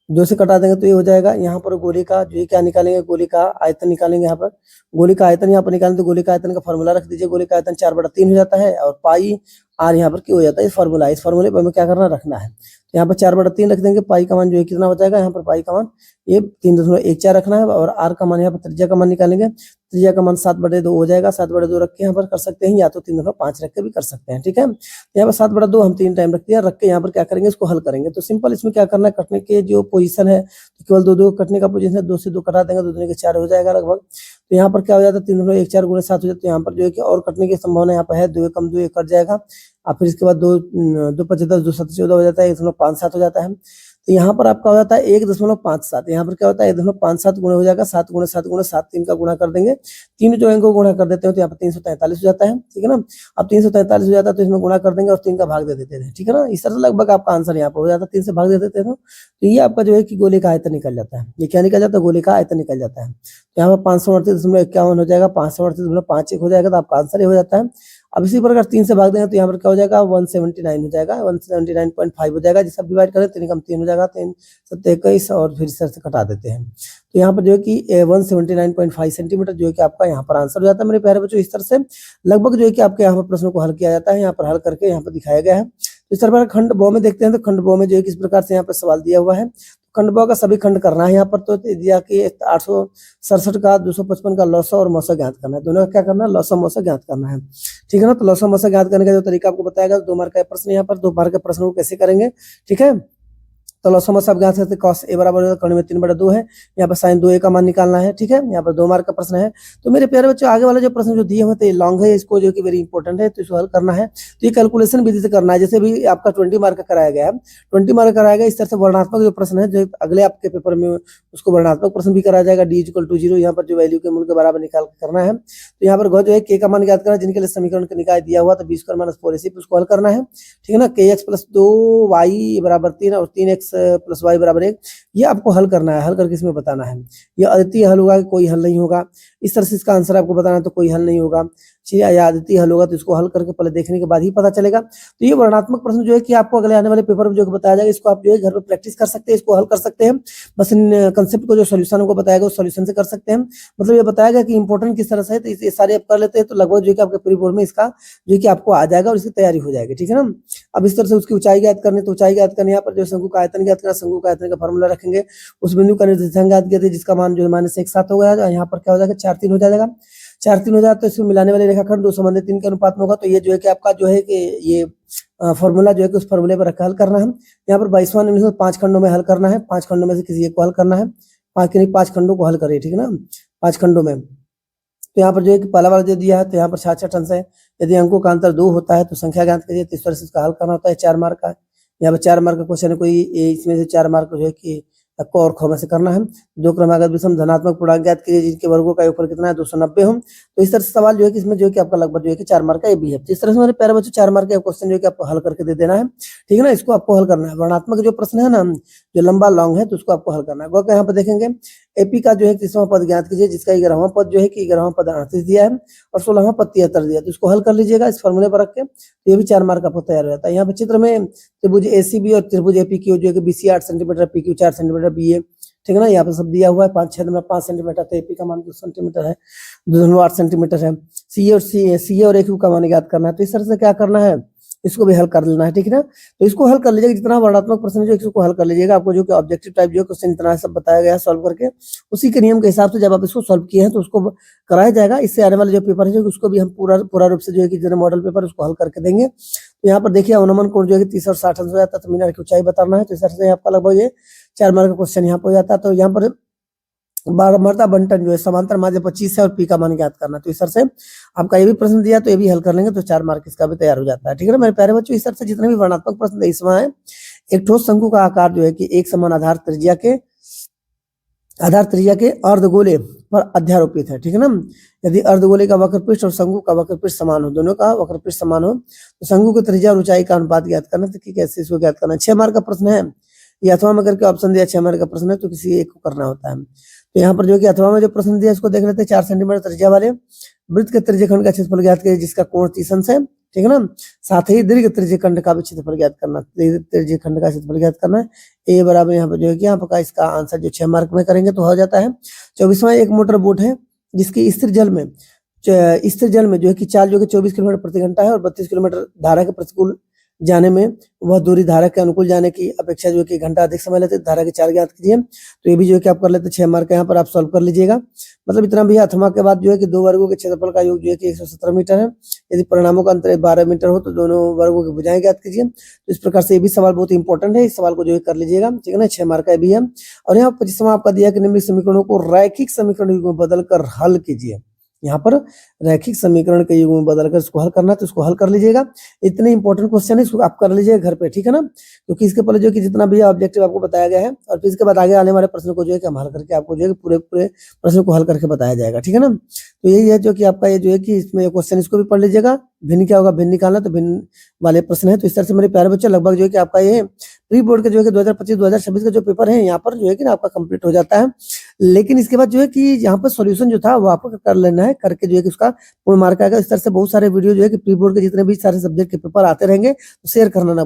2 से कटा देंगे तो ये हो जाएगा। यहाँ पर गोले का जो है क्या निकालेंगे, गोले का आयतन निकालेंगे। यहाँ पर गोले का आयतन यहाँ पर निकालेंगे तो गोले का आयतन का फॉर्मूला रख दीजिए, गोले का आयतन 4/3 हो जाता है, और पाई आर यहाँ पर क्या हो जाता है, इस फॉर्मूला, इस फॉर्मूले पर हमें क्या करना रखना है। तो यहाँ पर 4/3 रख देंगे, पाई का मान जो है कितना हो जाएगा, यहाँ पर पाई का मान ये 3.14 रखना है, और आर का मान यहाँ पर त्रिज्या का मान निकालेंगे, त्रिज्या का मान 7/2 हो जाएगा। 7/2 रख के यहाँ पर कर सकते हैं, या तो 3.5 रख के भी कर सकते हैं, ठीक है। यहाँ पर 7/2 हम 3 टाइम रख दिया, रख के यहाँ पर क्या करेंगे, इसको हल करेंगे। तो सिंपल इसमें क्या करना है, कटने के जो पोजीशन है तो केवल 2 कटने का पोजीशन है, 2 से 2 कटा देंगे, 2 दूनी के 4 हो जाएगा लगभग। तो यहाँ पर क्या हो जाता है 3.14 × 7 हो जाता है। तो यहाँ पर जो है कि और कटने की संभावना यहाँ पर है, 2 एकम 2 कट जाएगा, और फिर इसके बाद 2 × 5 = 10, 2 × 7 = 14 हो जाता है, 1.57 हो जाता है। तो यहाँ पर आपका हो जाता है 1.57, यहाँ पर क्या होता है 1.57 गुणा हो जाएगा, 7 × 7 × 7 3 का गुणा कर देंगे, 3 जो है को गुणा कर देते हैं, तो यहाँ पर 343 हो जाता है, ठीक है ना। अब 343 हो जाता है तो इसमें गुणा कर देंगे और 3 का भाग दे देते हैं, ठीक है ना। इस तरह से लगभग आपका आंसर यहाँ पर हो जाता है, 3 से भाग दे देते हैं। तो ये आपका जो है कि गोले का आयतन निकल जाता है। ये क्या निकल जाता है, गोले का आयतन निकल जाता है। तो यहाँ पर 538.51 हो जाएगा, 538.51 हो जाएगा, तो आपका आंसर ये हो जाता है। अब इसी प्रकार 3 से भाग देंगे तो यहाँ पर क्या हो जाएगा 179 हो जाएगा, 179.5 हो जाएगा। जिसका डिवाइड करें 3 कम 3 हो जाएगा, 3 7 21, और फिर इस तरह से कटा देते हैं। तो यहाँ पर जो है कि 179.5 सेंटीमीटर जो है कि आपका यहाँ पर आंसर हो जाता है मेरे प्यारे बच्चों। इस तरह से लगभग जो है कि आपके यहाँ पर प्रश्नों को हल किया जाता है, यहाँ पर हल करके यहाँ पर दिखाया गया है। तो इस तरह पर खंड ब में देखते हैं, तो खंड ब में जो है किस प्रकार से यहाँ पर सवाल दिया हुआ है। खंड ब का सभी खंड करना है यहाँ पर। तो दिया कि 867 का 255 का लौसा और मौसा ज्ञात करना है, दोनों का क्या करना है, लौसा मौसा ज्ञात करना है, ठीक है ना। तो लौसा मौसा ज्ञात करने का जो तरीका आपको बताएगा, 2 मार्क का प्रश्न यहाँ पर, 2 मार्क के प्रश्न को कैसे करेंगे, ठीक है। तो लौसा मौसा आप ज्ञात करते हैं, cos a बराबर होगा कर्ण में 3/2 है, यहाँ पर sin 2a का मान निकालना है, ठीक है। यहाँ पर 2 मार्क का प्रश्न है। तो मेरे प्यारे बच्चों आगे वाला जो प्रश्न जो दिए हुए थे लॉन्ग है, इसको जो कि वेरी इंपॉर्टेंट है, तो इसको हल करना है। तो ये कैलकुलेशन विधि से करना है, जैसे भी आपका 20 मार्क का कराया गया है, 20 मार्क कराया गया। इस तरह से वर्णात्मक जो प्रश्न है, जो अगले आपके पेपर में उसको वर्णात्मक प्रश्न भी कराया जाएगा। d = 0, यहाँ पर जो वैल्यू के मूल के बराबर निकाल के करना है। तो यहाँ पर जो है k का मान ज्ञात करना है, जिनके लिए समीकरण का निकाय दिया हुआ, तो b² - 4ac उसको हल करना है, ठीक है ना। kx + 2y = 3 और 3x + y = 1, ये आपको हल करना है। हल करके इसमें बताना है, ये अद्वितीय हल होगा कि कोई हल नहीं होगा। इस तरह से इसका आंसर आपको बताना है, तो कोई हल नहीं होगा, या अद्वितीय हल होगा, तो इसको हल करके पहले देखने के बाद ही पता चलेगा। तो ये वर्णात्मक प्रश्न जो है कि आपको अगले आने वाले पेपर में जो बताया जाएगा, इसको आप जो है घर पे प्रैक्टिस कर सकते हैं, इसको हल कर सकते हैं। बस इन कंसेप्ट को जो सोल्यूशन को बताएगा उस सोल्यूशन से कर सकते हैं। मतलब ये बताएगा कि इंपॉर्टेंट किस तरह से है, तो ये सारे आप कर लेते हैं, तो लगभग जो है कि आपके प्री बोर्ड में इसका जो है कि आपको आ जाएगा और इसकी तैयारी हो जाएगी, ठीक है ना। अब इस तरह से उसकी ऊंचाई ज्ञात करनी, तो ऊंचाई ज्ञात करने यहाँ पर जो शंकु का आयतन ज्ञात करना, शंकु का आयतन का फॉर्मूला रखेंगे, उस बिंदु का निर्देशांक ज्ञात किया था जिसका मान जो -1 7 हो गया, यहाँ पर क्या हो जाएगा 4 3 हो जाएगा। 4 3 हो जाए तो इसमें मिलाने वाले रेखाखंड 2 संबंधित 3 के अनुपात में होगा। तो ये जो है कि आपका जो है कि ये फॉर्मूला जो है कि उस फॉर्मूले पर रख हल करना है। यहाँ पर 22वां निम्न 5 खंडों में हल करना है। 5 खंडों में से किसी एक को हल करना है। 5 के नहीं 5 खंडों को हल करिए, ठीक है ना, 5 खंडों में। तो यहाँ पर जो है कि पहला वाला जो दिया है तो यहाँ पर 66 अंश है। यदि अंकों का अंतर 2 होता है तो संख्या ज्ञात कीजिए। तो इस तरह से इसका हल करना होता है। 4 मार्क का यहाँ पर 4 मार्क का क्वेश्चन है कोई, इसमें से 4 मार्क जो है कि आपको और ख में से करना है। 2 क्रमागत विषम धनात्मक पूर्णांक ज्ञात कीजिए जिनके वर्गों का योगफल कितना है 290 हो। तो इस तरह से सवाल जो है कि इसमें जो है कि आपका लगभग जो है कि 4 मार्क का ये भी है। तो इस तरह से हमारे प्यारे बच्चों 4 मार्क का क्वेश्चन जो है कि आपको हल करके दे देना है, ठीक है ना। इसको आपको हल करना है। वर्णात्मक जो प्रश्न है ना, जो लंबा लॉन्ग है, तो उसको आपको हल करना है। यहाँ पर देखेंगे एपी का जो है 30वां पद ज्ञात कीजिए जिसका 11वां पद जो है कि 11वां पद 38 दिया है और 16वां पद 73 दिया है। तो इसको हल कर लीजिएगा इस फॉर्मूले पर रख के। तो ये भी 4 मार्क आपको तैयार हो जाता है। यहाँ पे चित्र में त्रिभुज एसीबी और त्रिभुज एपीक्यू जो है कि BC 8 centimetre, PQ 4 centimetre, BA, ठीक है ना। यहाँ पे सब दिया हुआ है। 5 छेद में 5 सेंटीमीटर, तो एपी का मान 2 सेंटीमीटर है, 2.8 सेंटीमीटर है। सीए और एक्यू का मान ज्ञात करना है। तो इस तरह से क्या करना है, इसको भी हल कर लेना है, ठीक है ना। तो इसको हल कर लीजिएगा। जितना वर्णात्मक प्रश्न जो इसको हल कर लीजिएगा। आपको जो कि ऑब्जेक्टिव टाइप जो क्वेश्चन इतना सब बताया गया है सॉल्व करके, उसी के नियम के हिसाब से जब आप इसको सॉल्व किए हैं तो उसको कराया जाएगा। इससे आने वाले जो पेपर है जो उसको भी हम पूरा रूप से जो है कि जनरल मॉडल पेपर उसको हल करके देंगे। तो यहाँ पर देखिए अनुमान कोण जो है कि 30 और 60 अंश हो जाता है। तो मीनार की ऊंचाई बताना है। तो इस तरह से आपका लगभग ये 4 मार्क का क्वेश्चन यहाँ पर हो जाता है। तो यहाँ पर बारहमरता बंटन जो है समांतर माध्य 25 है और पी का मान ज्ञात करना। तो इस तरह से आपका ये भी प्रश्न दिया तो ये भी हल कर लेंगे तो 4 मार्क इसका भी तैयार हो जाता है, ठीक है ना मेरे प्यारे बच्चों। इस तरह से जितने भी वर्णात्मक प्रश्न इसमें है, एक ठोस शंकु का आकार जो है कि एक समान आधार त्रिज्या के अर्धगोले पर अध्यारोपित है, ठीक है ना। यदि अर्धगोले का वक्रपृष्ठ और शंकु का वक्रपृष्ठ समान हो, दोनों का वक्रपृष्ठ समान हो, तो शंकु की त्रिज्या और ऊंचाई का अनुपात ज्ञात करना। तो कैसे इसको ज्ञात करना, 6 मार्क का प्रश्न है ये। अथवा में करके ऑप्शन दिया 6 मार्क का प्रश्न है तो किसी एक को करना होता है। तो यहाँ पर जो कि अथवा में जो प्रश्न दिया इसको देख लेते हैं। 4 सेंटीमीटर त्रिज्या वाले वृत्त के त्रिज्यखंड का क्षेत्रफल ज्ञात कीजिए जिसका कोण 30 अंश है, ठीक है ना। साथ ही दीर्घ त्रिज्यखंड का भी क्षेत्रफल ज्ञात करना। त्रिज्यखंड का क्षेत्रफल ज्ञात करना है। ए बराबर यहाँ पर जो है कि यहाँ पर इसका आंसर जो 6 मार्क में करेंगे तो हो जाता है। 24वां एक मोटर बोट है जिसकी स्थिर जल में जो है कि चाल जो कि 24 किलोमीटर प्रति घंटा है और 32 किलोमीटर धारा के प्रतिकूल जाने में वह दूरी धारा के अनुकूल जाने की अपेक्षा जो कि घंटा अधिक समय लेते हैं। धारा के 4 ज्ञात कीजिए। तो ये भी जो है कि आप कर लेते हैं। 6 मार्क यहाँ पर आप सॉल्व कर लीजिएगा। मतलब इतना भी है। अथवा के बाद जो है कि 2 वर्गों के क्षेत्रफल का योग जो है कि 117 मीटर है। यदि परिणामों का अंतर 12 मीटर हो तो दोनों वर्गों की भुजाएं ज्ञात कीजिए। तो इस प्रकार से ये भी सवाल बहुत इंपॉर्टेंट है। इस सवाल को जो है कर लीजिएगा, ठीक है ना। 6 मार्क का भी है। और यहाँ 25वां आपका दिया कि निम्नलिखित समीकरणों को रैखिक समीकरण युग में बदल कर हल कीजिए। यहाँ पर रैखिक समीकरण के युग में बदलकर इसको हल करना है तो इसको हल कर लीजिएगा। इतने इंपॉर्टेंट क्वेश्चन है, इसको आप कर लीजिएगा घर पे, ठीक है ना। क्योंकि इसके पहले जो कि जितना भी ऑब्जेक्टिव आपको बताया गया है और फिर इसके बाद आगे आने वाले प्रश्न को जो है कि हम हल करके आपको जो है पूरे प्रश्न को हल करके बताया जाएगा, ठीक है ना। तो यही है जो कि आपका ये जो है कि इसमें क्वेश्चन इसको भी पढ़ लीजिएगा। भिन्न क्या होगा, भिन्न निकालना, तो भिन्न वाले प्रश्न है। तो इस तरह से मेरे प्यारे बच्चे लगभग जो है कि आपका ये प्री बोर्ड के जो है कि 2025-2026 का जो पेपर है यहाँ पर जो है कि आपका कंप्लीट हो जाता है। लेकिन इसके बाद जो है कि यहाँ पर सॉल्यूशन जो था वो आपको कर लेना है, करके जो है कि उसका पूर्ण मार्क आएगा। इस तरह से बहुत सारे वीडियो जो है कि प्री बोर्ड के जितने भी सारे सब्जेक्ट के पेपर आते रहेंगे तो शेयर करना ना